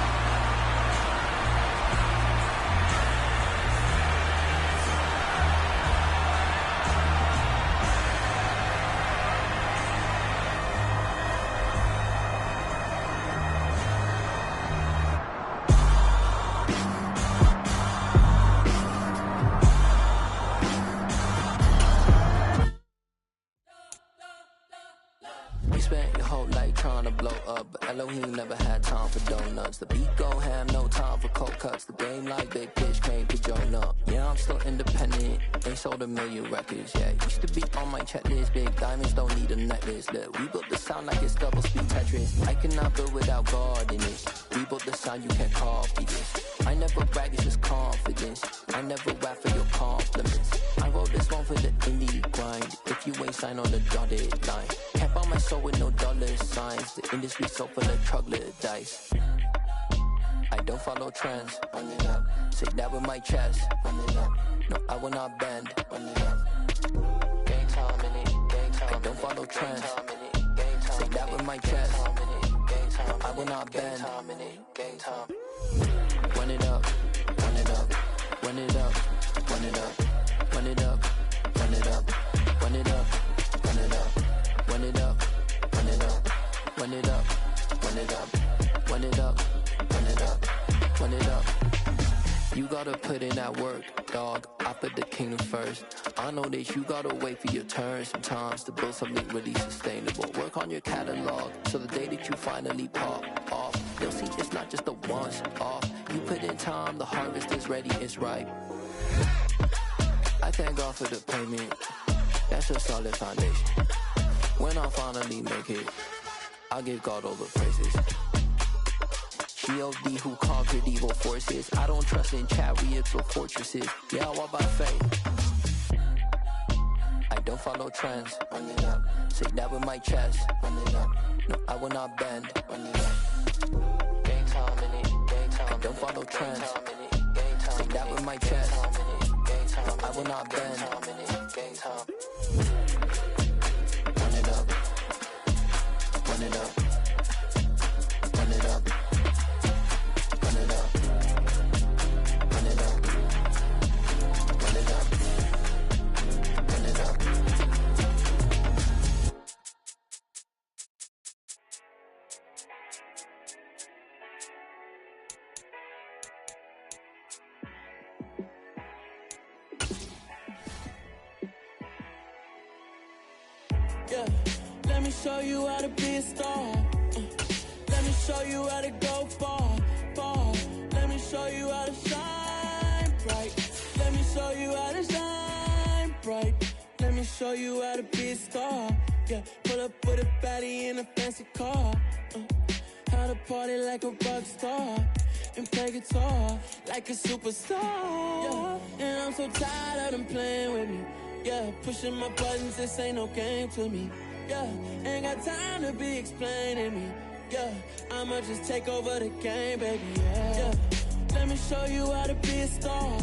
Elohim never had time for donuts. The beat go ham, no time for cold cuts. The game like big pitch came to join up. Yeah, I'm still independent. They sold 1 million records. Yeah, used to be on my checklist. Big diamonds don't need a necklace. Look, we built the sound like it's double speed Tetris. I cannot build without God in it. We built the sound, you can't copy this. I never brag, it's just confidence. I never rap for your compliments. I wrote this one for the indie grind. If you ain't signed on the dotted line, can't buy my soul with no dollar signs. The industry so full of troglodytes. I don't follow trends. Say that with my chest. No, I will not bend. Gang time in it. I don't follow trends. Say that with my chest. No, I will not bend. Gang time. Run it up, run it up, run it up, run it up, run it up, run it up, run it up, run it up, run it up, run it up, run it up, run it up, run it up, run it up, run it up. You gotta put in that work, dog. I put the kingdom first. I know that you gotta wait for your turn sometimes to build something really sustainable. Work on your catalog so the day that you finally pop off, they'll see it's not just a once off. You put in time, the harvest is ready, it's ripe. I thank God for the payment. That's a solid foundation. When I finally make it, I'll give God all the praises. G.O.D. who conquered evil forces. I don't trust in chariots or fortresses. Yeah, I walk by faith. I don't follow trends. Run it up. Say that with my chest. Run it up. No, I will not bend. Run it up. Gang time in it. Gang time. I don't follow trends. Say that with my chest. No, I will not bend. Gang time. Run it up. Run it up. Run it up. Run it up. Run it up. Run it up. Run it up. me show you how to be a star. Let me show you how to go far, far. Let me show you how to shine bright. Let me show you how to shine bright. Let me show you how to be a star. Yeah, pull up with a baddie in a fancy car. How to party like a rock star and play guitar like a superstar. Yeah, and I'm so tired of them playing with me. Yeah, pushing my buttons, this ain't no game to me. Yeah, ain't got time to be explaining me. Yeah, I'ma just take over the game, baby. Yeah, let me show you how to be a star.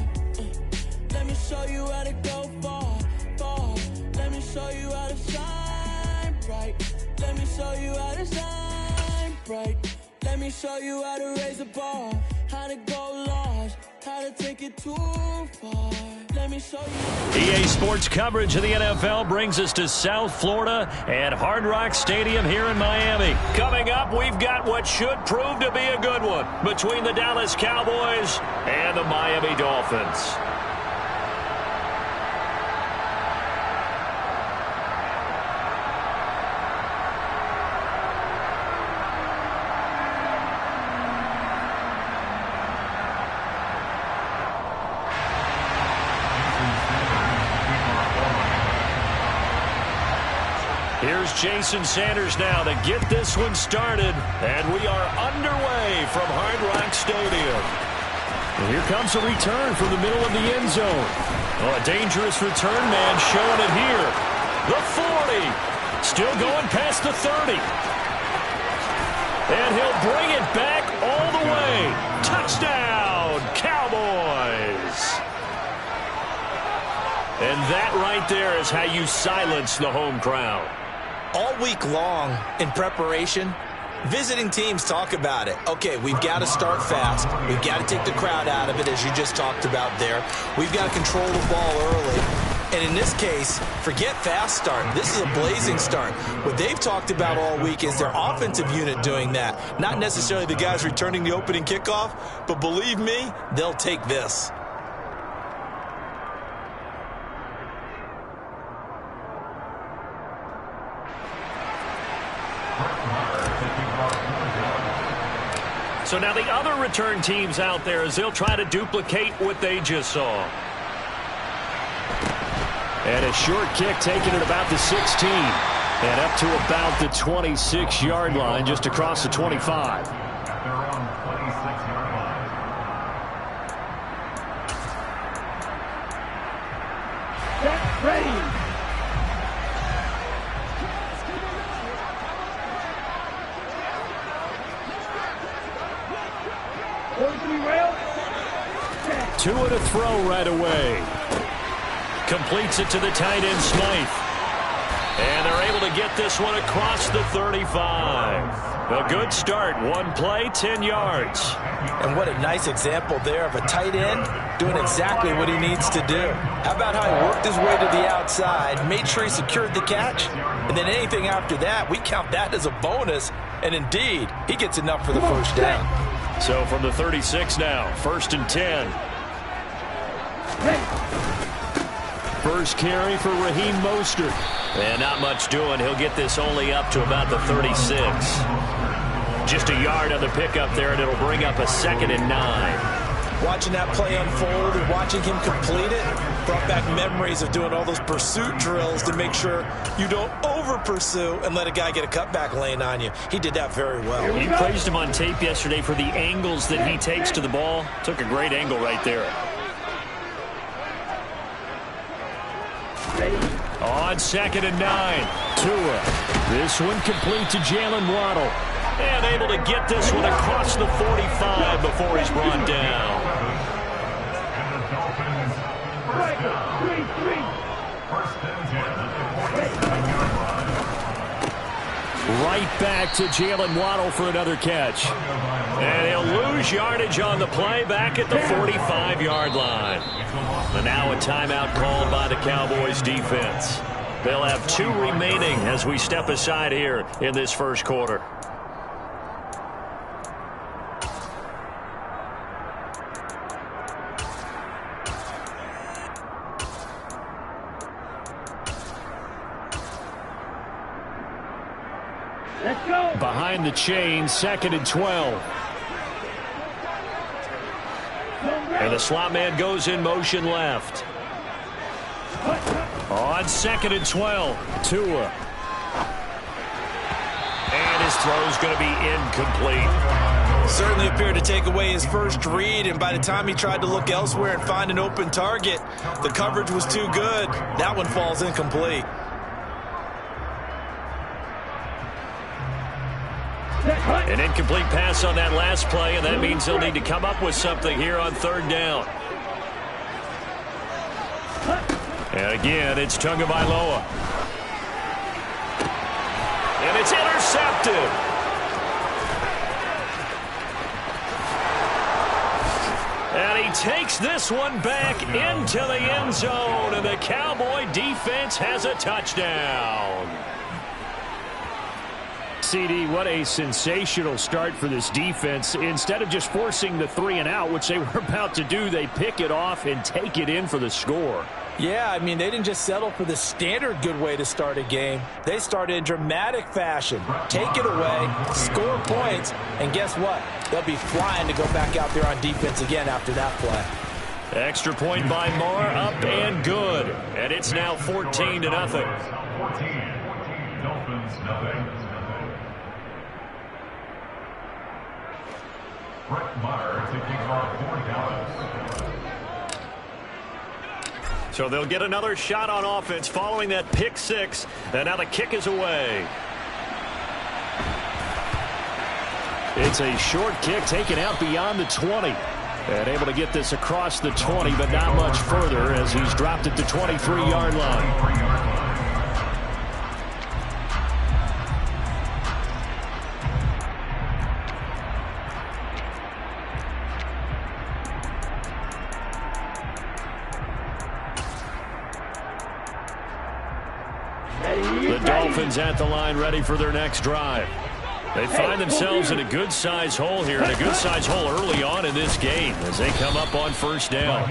Let me show you how to go far, far. Let me show you how to shine bright. Let me show you how to shine bright. Let me show you how to raise the bar, how to go large, how to take it too far. Let me show you. EA Sports coverage of the NFL brings us to South Florida and Hard Rock Stadium here in Miami. Coming up, we've got what should prove to be a good one between the Dallas Cowboys and the Miami Dolphins. Here's Jason Sanders now to get this one started, and we are underway from Hard Rock Stadium. And here comes a return from the middle of the end zone. Oh, a dangerous return man showing it here. The 40, still going past the 30. And he'll bring it back all the way. Touchdown, Cowboys! And that right there is how you silence the home crowd. All week long in preparation, visiting teams talk about it. Okay, we've got to start fast. We've got to take the crowd out of it, as you just talked about there. We've got to control the ball early. And in this case, forget fast start. This is a blazing start. What they've talked about all week is their offensive unit doing that. Not necessarily the guys returning the opening kickoff, but believe me, they'll take this. So now the other return teams out there as they'll try to duplicate what they just saw. And a short kick taken at about the 16. And up to about the 26-yard line, just across the 25. At their own 26-yard line. Get ready. Two and a throw right away. Completes it to the tight end, Smythe. And they're able to get this one across the 35. A good start. One play, 10 yards. And what a nice example there of a tight end doing exactly what he needs to do. How about how he worked his way to the outside, made sure he secured the catch, and then anything after that, we count that as a bonus. And indeed, he gets enough for the first down. So from the 36 now, 1st and 10. First carry for Raheem Mostert. And not much doing. He'll get this only up to about the 36. Just a yard on the pickup there, and it'll bring up a 2nd and 9. Watching that play unfold and watching him complete it brought back memories of doing all those pursuit drills to make sure you don't over-pursue and let a guy get a cutback lane on you. He did that very well. You praised him on tape yesterday for the angles that he takes to the ball. Took a great angle right there. On 2nd and 9, Tua. This one complete to Jalen Waddle. And able to get this one across the 45 before he's brought down. And the Dolphins, first down. First and 10 at the 47-yard line. Right back to Jalen Waddle for another catch. And he'll lose yardage on the play back at the 45-yard line. And now a timeout called by the Cowboys defense. They'll have 2 remaining as we step aside here in this first quarter. Behind the chain, 2nd and 12. And the slot man goes in motion left. On 2nd and 12, Tua. And his throw is going to be incomplete. Certainly appeared to take away his first read, and by the time he tried to look elsewhere and find an open target, the coverage was too good. That one falls incomplete. An incomplete pass on that last play, and that means they'll need to come up with something here on 3rd down. And again, it's Tagovailoa. And it's intercepted. And he takes this one back into the end zone, and the Cowboy defense has a touchdown. CD, what a sensational start for this defense. Instead of just forcing the 3-and-out, which they were about to do, they pick it off and take it in for the score. Yeah, I mean, they didn't just settle for the standard good way to start a game. They started in dramatic fashion. Take it away, score points, and guess what? They'll be flying to go back out there on defense again after that play. Extra point by Moore, up and good. And it's now 14-0. Dolphins, nothing. Brett Maher to kick off for Dallas. So they'll get another shot on offense following that pick 6. And now the kick is away. It's a short kick taken out beyond the 20. And able to get this across the 20, but not much further as he's dropped it to 23-yard line. The Dolphins at the line ready for their next drive. They find themselves in a good-sized hole here, and a good-sized hole early on in this game as they come up on 1st down.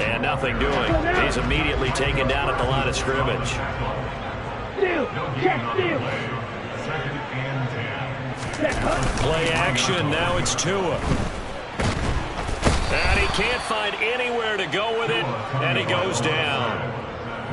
And nothing doing. He's immediately taken down at the line of scrimmage. Play action, now it's Tua. And he can't find anywhere to go with it, and he goes down.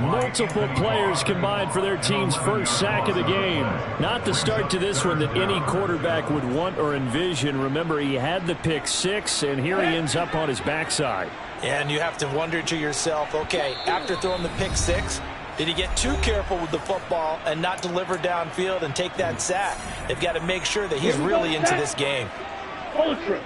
Multiple players combined for their team's first sack of the game. Not the start to this one that any quarterback would want or envision. Remember, he had the pick 6, and here he ends up on his backside. And you have to wonder to yourself, okay, after throwing the pick 6, did he get too careful with the football and not deliver downfield and take that sack? They've got to make sure that he's really into this game. Ultra.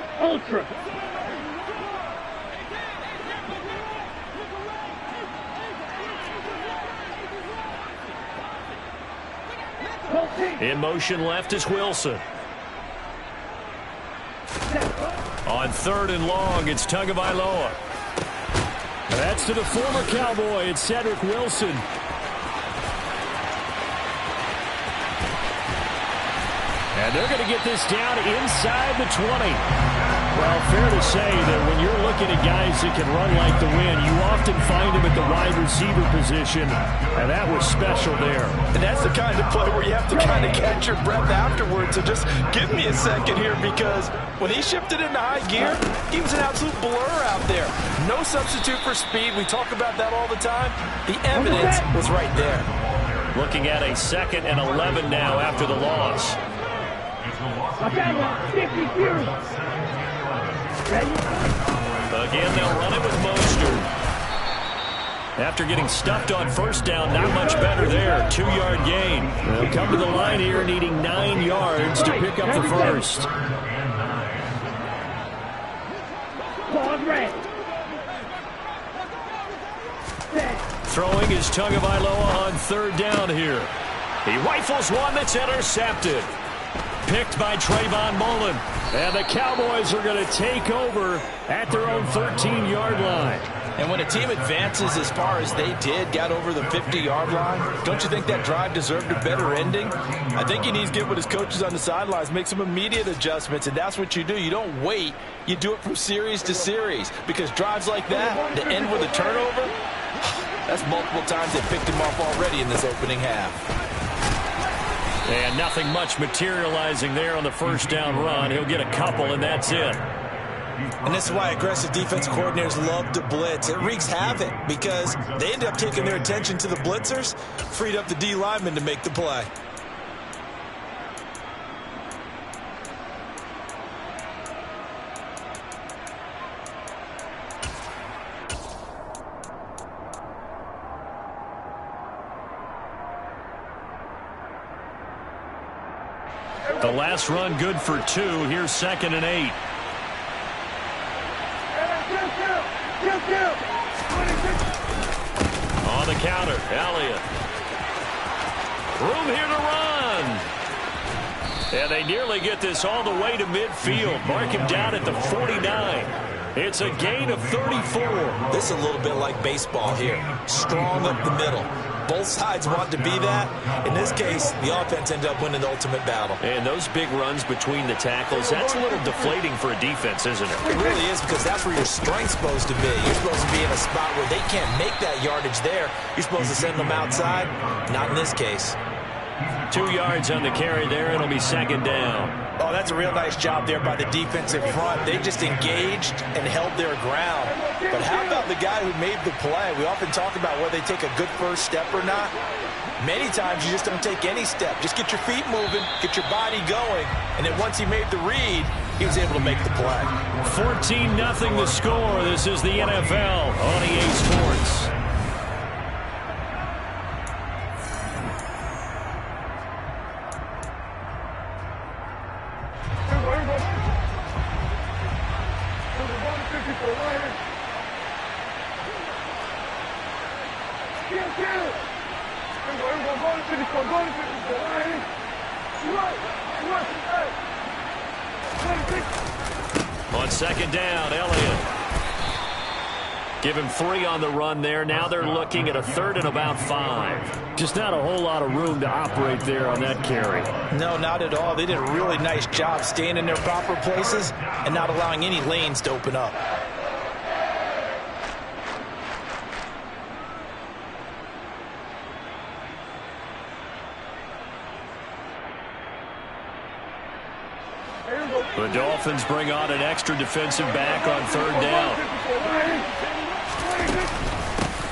In motion left is Wilson. On 3rd and long, it's Tagovailoa. That's to the former Cowboy. It's Cedric Wilson. And they're going to get this down inside the 20. Well, fair to say that when you're looking at guys that can run like the wind, you often find them at the wide receiver position, and that was special there. And that's the kind of play where you have to kind of catch your breath afterwards. So just give me a second here, because when he shifted into high gear, he was an absolute blur out there. No substitute for speed. We talk about that all the time. The evidence was right there. Looking at a 2nd and 11 now after the loss. Again, they'll run it with Mostert. After getting stuffed on 1st down, not much better there. 2-yard gain. They'll come to the line here needing 9 yards to pick up the first. Throwing is Tagovailoa on 3rd down here. He rifles one that's intercepted. Picked by Trayvon Mullen. And the Cowboys are going to take over at their own 13-yard line. And when a team advances as far as they did, got over the 50-yard line, don't you think that drive deserved a better ending? I think he needs to get with his coaches on the sidelines, make some immediate adjustments, and that's what you do. You don't wait. You do it from series to series, because drives like that, that end with a turnover, that's multiple times they picked him off already in this opening half. And nothing much materializing there on the first down run. He'll get a couple, and that's it. And this is why aggressive defense coordinators love to blitz. It wreaks havoc because they end up taking their attention to the blitzers, freed up the D lineman to make the play. The last run good for 2. Here's 2nd and 8. On the counter, Elliott. Room here to run. And they nearly get this all the way to midfield. Mark him down at the 49. It's a gain of 34. This is a little bit like baseball here. Strong up the middle. Both sides want to be that. In this case, the offense ended up winning the ultimate battle. And those big runs between the tackles, that's a little deflating for a defense, isn't it? It really is, because that's where your strength's supposed to be. You're supposed to be in a spot where they can't make that yardage there. You're supposed to send them outside. Not in this case. 2 yards on the carry there. It'll be 2nd down. Oh, that's a real nice job there by the defensive front. They just engaged and held their ground. But how about the guy who made the play? We often talk about whether they take a good first step or not. Many times you just don't take any step. Just get your feet moving, get your body going, and then once he made the read, he was able to make the play. 14-0 the score. This is the NFL on EA Sports. On 2nd down, Elliott. Give him 3 on the run there. Now they're looking at a 3rd and about 5. Just not a whole lot of room to operate there on that carry. No, not at all. They did a really nice job staying in their proper places and not allowing any lanes to open up. The Dolphins bring on an extra defensive back on 3rd down.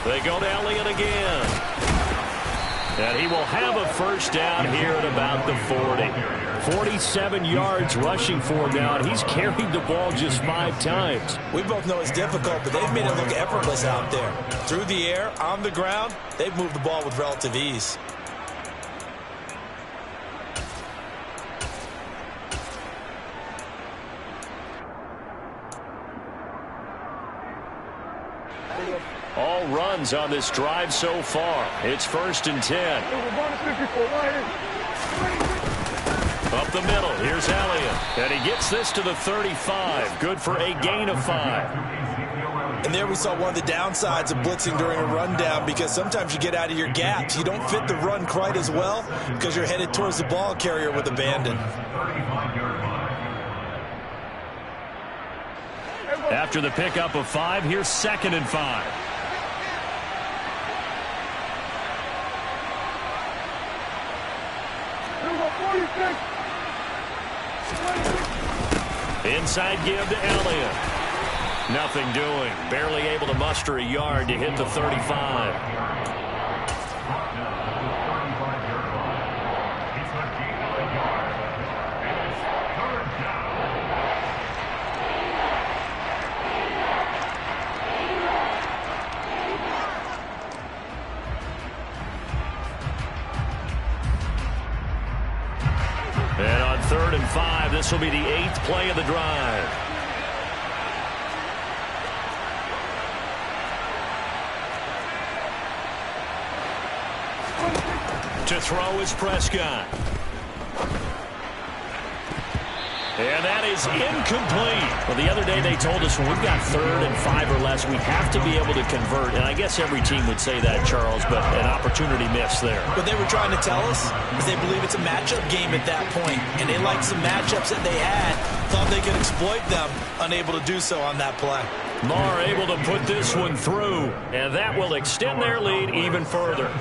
They go to Elliott again. And he will have a first down here at about the 40. 47 yards rushing for him now, and he's carried the ball just 5 times. We both know it's difficult, but they've made it look effortless out there. Through the air, on the ground, they've moved the ball with relative ease. All runs on this drive so far. It's 1st and 10. Up the middle. Here's Elliott. And he gets this to the 35. Good for a gain of 5. And there we saw one of the downsides of blitzing during a rundown, because sometimes you get out of your gaps. You don't fit the run quite as well because you're headed towards the ball carrier with abandon. After the pickup of 5, here's 2nd and 5. Inside give to Elliott. Nothing doing. Barely able to muster a yard to hit the 35. And on 3rd and 5, this will be the 8th play of the drive. To throw is Prescott. And that is incomplete. Well, the other day they told us when we've got 3rd and 5 or less, we have to be able to convert. And I guess every team would say that, Charles, but an opportunity missed there. What they were trying to tell us is they believe it's a matchup game at that point, and they liked some matchups that they had, thought they could exploit them, unable to do so on that play. Marr able to put this one through, and that will extend their lead even further.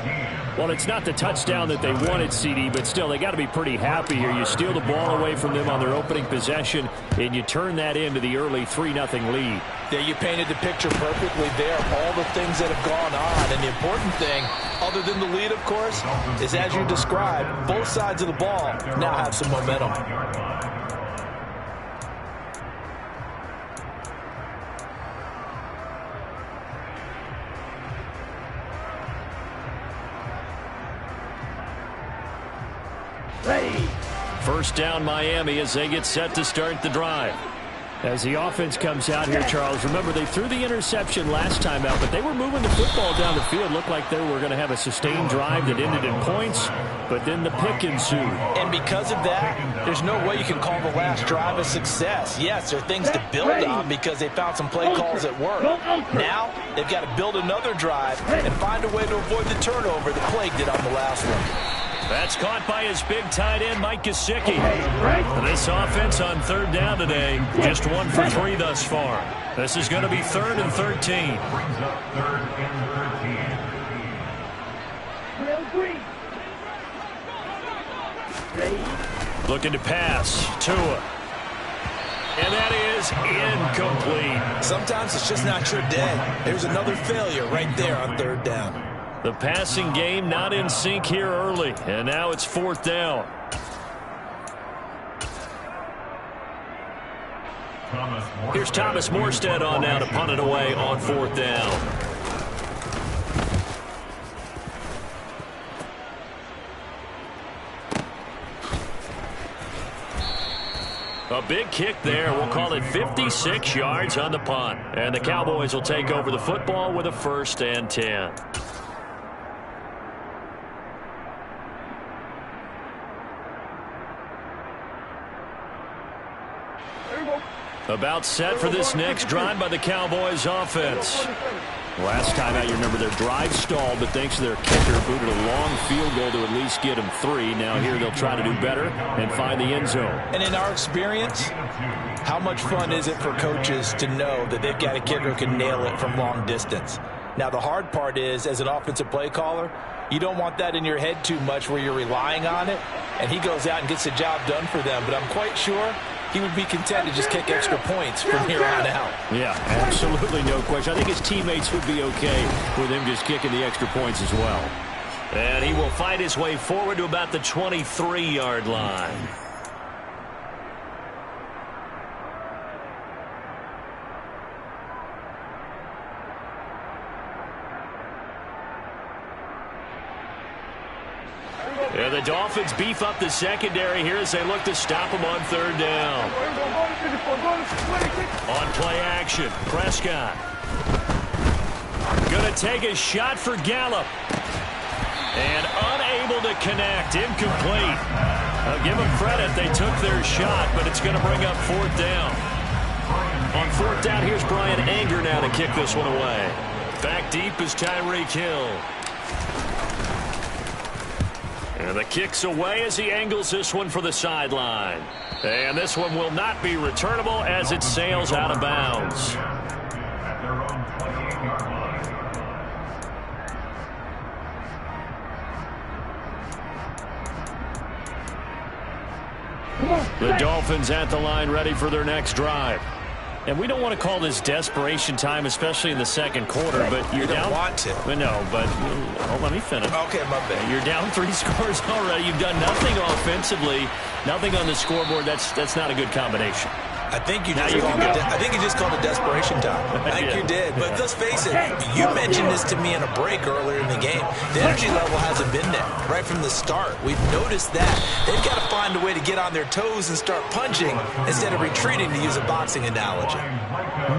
Well, it's not the touchdown that they wanted, CD, but still, they got to be pretty happy here. You steal the ball away from them on their opening possession, and you turn that into the early 3-0 lead. Yeah, you painted the picture perfectly there, all the things that have gone on. And the important thing, other than the lead, of course, is as you described, both sides of the ball now have some momentum. First down, Miami, as they get set to start the drive. As the offense comes out here, Charles, remember they threw the interception last time out, but they were moving the football down the field. Looked like they were going to have a sustained drive that ended in points, but then the pick ensued. And because of that, there's no way you can call the last drive a success. Yes, there are things to build on because they found some play calls that work. Now, they've got to build another drive and find a way to avoid the turnover that plagued it on the last one. That's caught by his big tight end, Mike Gesicki. This offense on third down today, just 1 for 3 thus far. This is going to be 3rd and 13. Brings up 3rd and 13. Looking to pass. Tua. And that is incomplete. Sometimes it's just not your day. There's another failure right there on 3rd down. The passing game not in sync here early, and now it's 4th down. Here's Thomas Morstead on now to punt it away on 4th down. A big kick there. We'll call it 56 yards on the punt. And the Cowboys will take over the football with a 1st and 10. About set for this next drive by the Cowboys offense. Last time out, you remember their drive stalled, but thanks to their kicker, booted a long field goal to at least get them 3. Now here they'll try to do better and find the end zone. And in our experience, how much fun is it for coaches to know that they've got a kicker who can nail it from long distance? Now the hard part is, as an offensive play caller, you don't want that in your head too much where you're relying on it, and he goes out and gets the job done for them. But I'm quite sure he would be content to just kick extra points from here on out. Yeah, absolutely no question. I think his teammates would be okay with him just kicking the extra points as well. And he will fight his way forward to about the 23-yard line. And the Dolphins beef up the secondary here as they look to stop him on 3rd down. On play action, Prescott. Going to take a shot for Gallup. And unable to connect, incomplete. I'll give them credit, they took their shot, but it's going to bring up 4th down. On 4th down, here's Brian Anger now to kick this one away. Back deep is Tyreek Hill. And the kick's away as he angles this one for the sideline. And this one will not be returnable as it sails out of bounds. At their own 28-yard line. The Dolphins at the line ready for their next drive. And we don't want to call this desperation time, especially in the second quarter, but you're down. You don't want to. No, but let me finish. Okay, my bad. You're down 3 scores already. You've done nothing offensively, nothing on the scoreboard. That's not a good combination. I think you just called it desperation time. I think you did. But let's face it, you mentioned this to me in a break earlier in the game. The energy level hasn't been there right from the start. We've noticed that. They've got to find a way to get on their toes and start punching instead of retreating, to use a boxing analogy.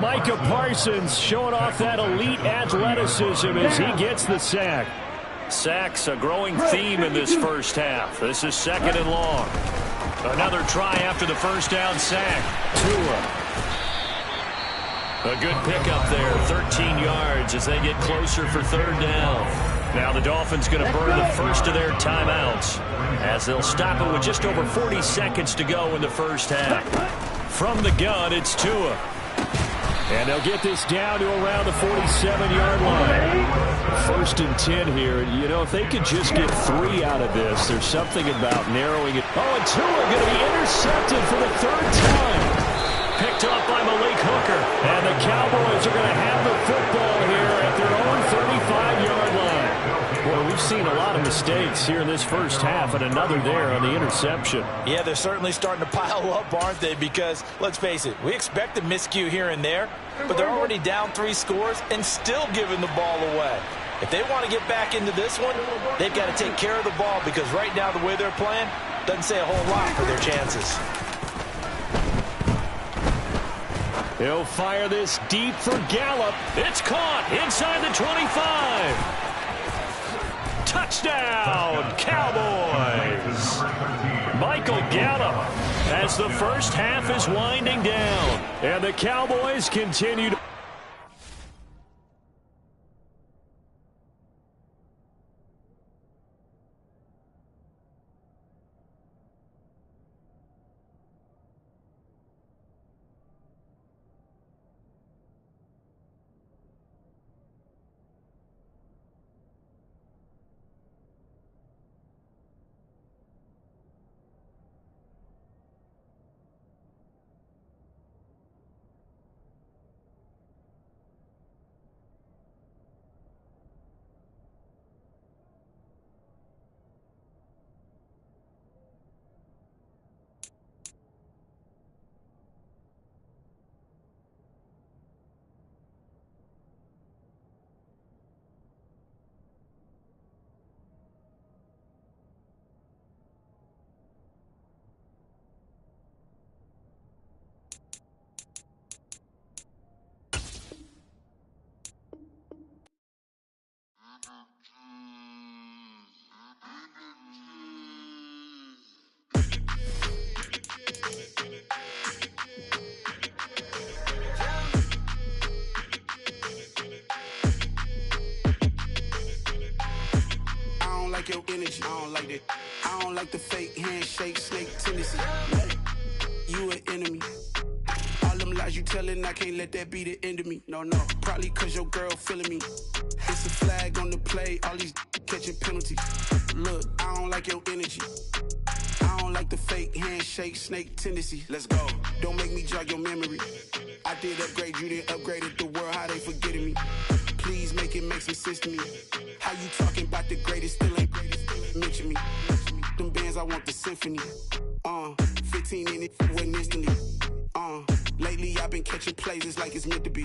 Micah Parsons showing off that elite athleticism as he gets the sack. Sacks a growing theme in this first half. This is 2nd and long. Another try after the first down sack. Tua. A good pickup there, 13 yards as they get closer for 3rd down. Now the Dolphins going to burn the first of their timeouts as they'll stop it with just over 40 seconds to go in the first half. From the gun, it's Tua. And they'll get this down to around the 47-yard line. 1st and 10 here. You know, if they could just get 3 out of this, there's something about narrowing it. Oh, and 2 are going to be intercepted for the 3rd time. Picked off by Malik Hooker. And the Cowboys are going to have the football here at their own 35-yard line. Boy, we've seen a lot of mistakes here in this first half, and another there on the interception. Yeah, they're certainly starting to pile up, aren't they? Because, let's face it, we expect a miscue here and there, but they're already down 3 scores and still giving the ball away. If they want to get back into this one, they've got to take care of the ball, because right now the way they're playing doesn't say a whole lot for their chances. He'll fire this deep for Gallup. It's caught inside the 25. Touchdown, Cowboys. Michael Gallup as the first half is winding down. And the Cowboys continue to... Your energy, I don't like that. I don't like the fake handshake, snake tendency. You an enemy. All them lies you telling, I can't let that be the end of me. No, probably cause your girl feeling me. It's a flag on the play, all these catching penalties. Look, I don't like your energy. I don't like the fake handshake, snake tendency. Let's go. Don't make me jog your memory. I did upgrade, you didn't upgrade it. The world, how they forgetting me. Please make it make some sense to me. How you talking about the greatest, still ain't greatest, mention me. Them bands, I want the symphony. 15 in it, wasn't instantly. Lately I've been catching plays, it's like it's meant to be.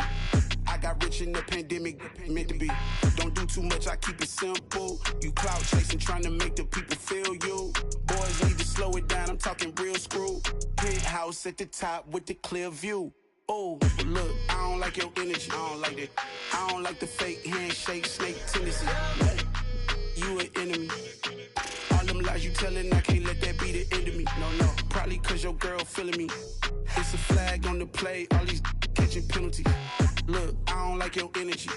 I got rich in the pandemic, meant to be. Don't do too much, I keep it simple. You clout chasing, trying to make the people feel you. Boys need to slow it down, I'm talking real screw. Penthouse at the top with the clear view. Oh, look, I don't like your energy, I don't like that. I don't like the fake handshake, snake tendency. You an enemy. All them lies you telling, I can't let that be the end of me. No, probably cause your girl feeling me. It's a flag on the play, all these catching penalties. Look, I don't like your energy.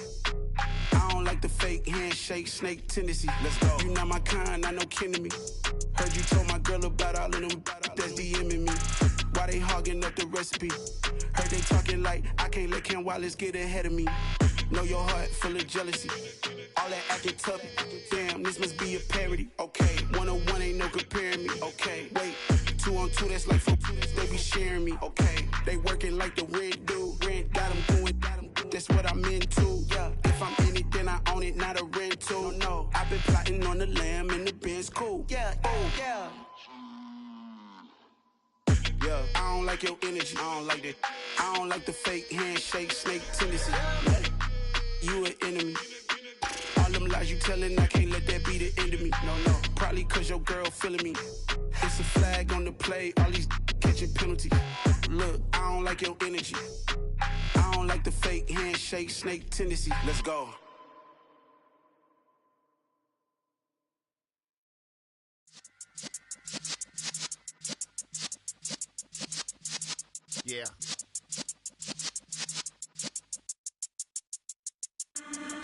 I don't like the fake handshake, snake tendency. Let's go. You not my kind, I know kin to me. Heard you told my girl about all of them that's DMing me. Why they hogging up the recipe? Heard they talking like I can't let Ken Wallace get ahead of me. Know your heart full of jealousy. All that acting tough, damn, this must be a parody. Okay, 1-on-1 ain't no comparing me. Okay, wait, 2-on-2, that's like 4-2, they be sharing me. Okay, they working like the rent do. Rent got them doing, that's what I'm into. Yeah, if I'm in it, then I own it, not a rental. No, I've been plotting on the lamb and the Benz cool. Yeah, oh, yeah. Yeah, I don't like your energy, I don't like that. I don't like the fake handshake, snake tendency. You an enemy. All them lies you telling, I can't let that be the end of me. No, probably cause your girl feeling me. It's a flag on the play, all these catching penalties. Look, I don't like your energy. I don't like the fake handshake, snake tendency. Let's go. Yeah.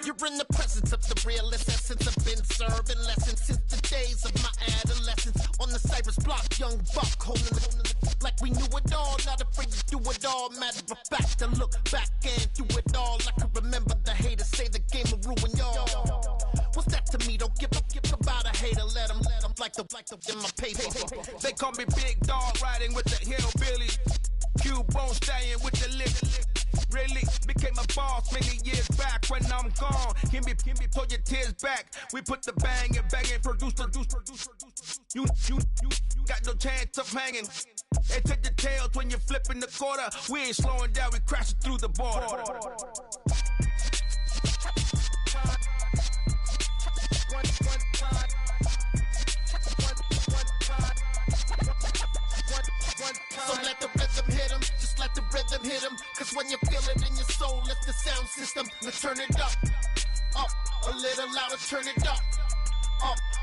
You're in the presence of the realest essence. I've been serving lessons since the days of my adolescence. On the Cypress block, young buck holding the like we knew it all. Not afraid to do it all. Matter of fact, to look back and do it all. I can remember the haters say the game will ruin y'all. What's that to me? Don't give about a hater. Let them like the in my paper. They call me Big Dog, riding with the hillbillies. Cubone staying with the lick. Really became a boss many years back. When I'm gone, can me pull your tears back. We put the bang and produce. You got no chance of hanging. They take the tails when you're flipping the quarter. We ain't slowing down, we crashing through the border. So let the rhythm hit him, just let the rhythm hit him. Cause when you feel it in your soul, lift the sound system. Now turn it up a little louder, turn it up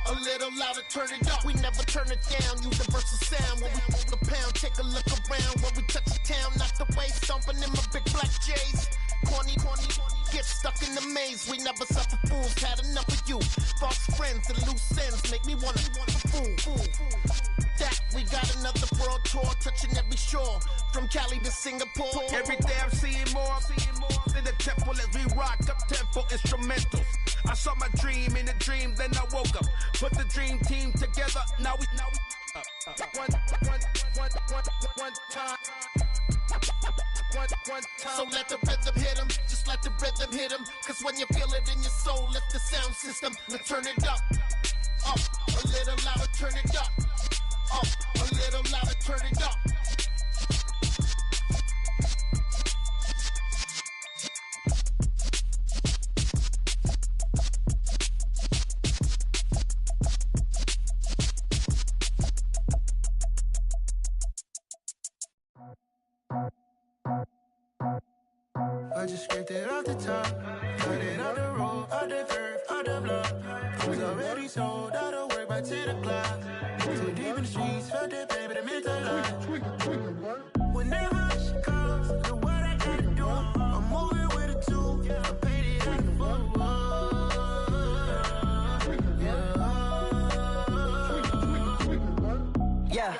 a little louder, turn it up. We never turn it down, universal sound. When we move the pound, take a look around. When we touch the town, not the way, stomping in my big black J's. Corny, get stuck in the maze. We never suffer fools, had enough of you. False friends and loose ends make me wanna fool. That we got another world tour, touching every shore, from Cali to Singapore. Every day I'm seeing more in the temple as we rock up tempo instrumentals. I saw my dream in a dream, then I woke up. Put the dream team together, now we one time. So let the rhythm hit him, just let the rhythm hit him. Cause when you feel it in your soul, lift the sound system. Now turn it up a little louder, turn it up a little louder, turn it up. I just scraped it off the top, got it on the road, on the curve, on the block. I was already sold, out of work by 10 o'clock. Too deep in the streets, felt that pain, but it meant a lot. Whenever she calls, do what I gotta do. I'm moving with a two, I paid it out the book. Yeah,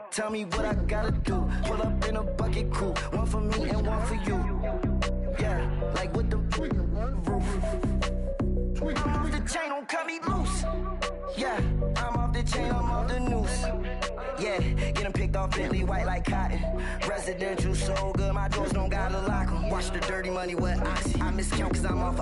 tell me what I gotta do. Pull up in a bucket crew, one for me and one for you. Yeah, like with the roof. I'm off the chain, don't cut me loose. Yeah, I'm off the chain, I'm off the noose. Yeah, getting picked off Bentley, white like cotton. Residential so good, my doors don't gotta lock 'em. Watch the dirty money with oxy. I miscount cause I'm off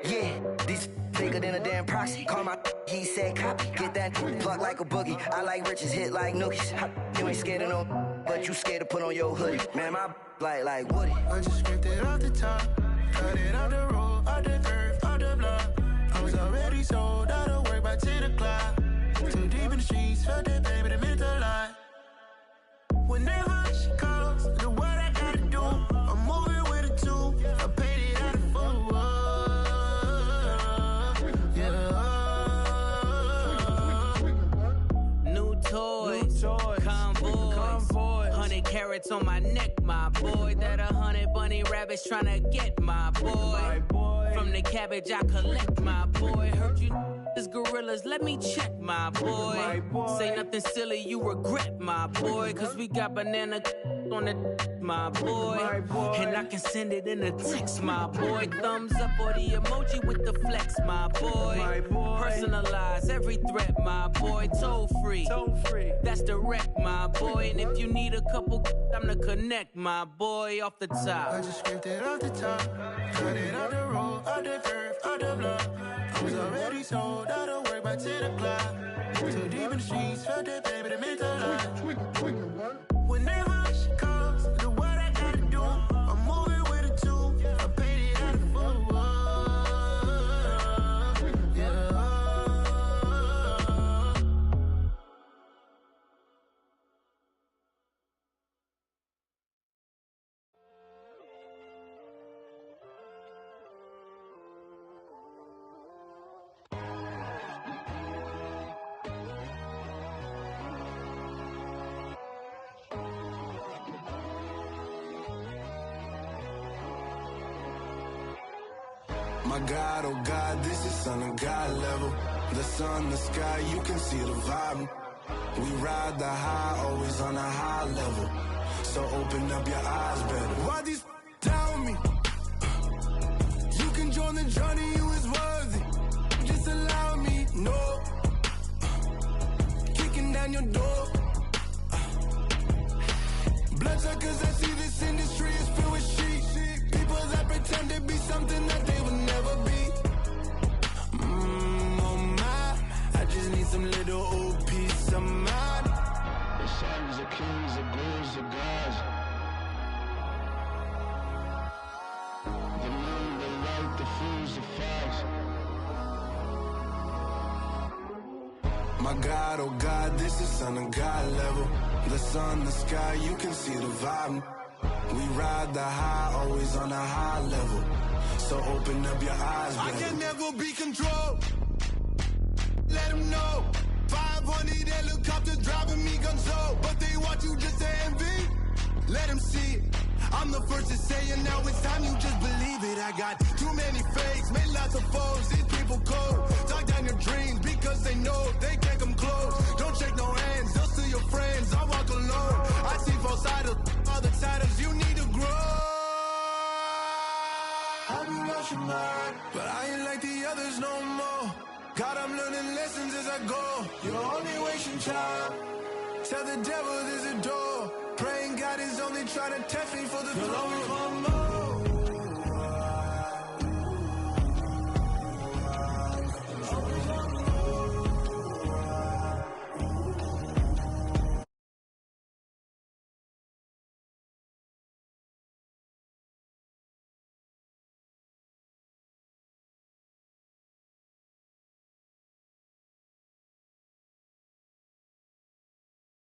yeah, these bigger than a damn proxy. Call my he said copy. Get that plug like a boogie. I like riches, hit like nookies. You ain't scared of no, but you scared to put on your hoodie. Man, my like Woody. I just scraped it off the top, got it on the road, on the curve, on the block. I was already sold, out of work by 10 o'clock. Too deep in the streets, felt that pain, but it meant a lot. Whenever she calls, do what I gotta do. I'm moving with a two, I paid it out of full. Toys, convoys, 100 carats on my neck, my boy. That 100 bunny rabbits tryna get my boy. From the cabbage I collect, my boy. Heard you is gorillas, let me check, my boy. Say nothing silly, you regret, my boy. Cause we got banana on the my boy. And I can send it in a text, my boy. Thumbs up or the emoji with the flex, my boy. Personalize every threat, my boy. Toll free, that's direct, my boy. And if you need a couple, I'm to connect, my boy, off the top. I just scraped it off the top, got it on the road, on the curve, on the block. I was already sold, out of work by 10 o'clock. Too deep in the streets, felt that pain, but it meant a lot. Whenever she calls, do what I gotta do. I'm moving with a two, I paid it out of full. My God, oh God, this is son of God level. The sun, the sky, you can see the vibe. We ride the high, always on a high level. So open up your eyes better. Why these tell me? You can join the journey, you is worthy. Just allow me, no. Kicking down your door. Bloodsuckers, I see this industry is filled with sheep. People that pretend to be something that they will never be. Oh my, I just need some little old peace of mind. The sons of kings, the ghouls, the gods. The moon, the light, the fools, the facts. My God, oh God, this is son of God level. The sun, the sky, you can see the vibe. We ride the high, always on a high level. So open up your eyes, baby. I can never be controlled. Let them know. 500 helicopters driving me gonzo. But they want you just to envy. Let them see it. I'm the first to say it, now it's time you just believe it. I got too many fakes, made lots of foes. These people cold. Talk down your dreams because they know they can't come close. Don't shake no hands, they'll steal your friends. I walk alone. I see false idols, other titles. You need to grow. Have you lost your mind? But I ain't like the others no more. God, I'm learning lessons as I go. You're only wasting time. Tell the devil there's a door. Praying God is only trying to test me for the throne.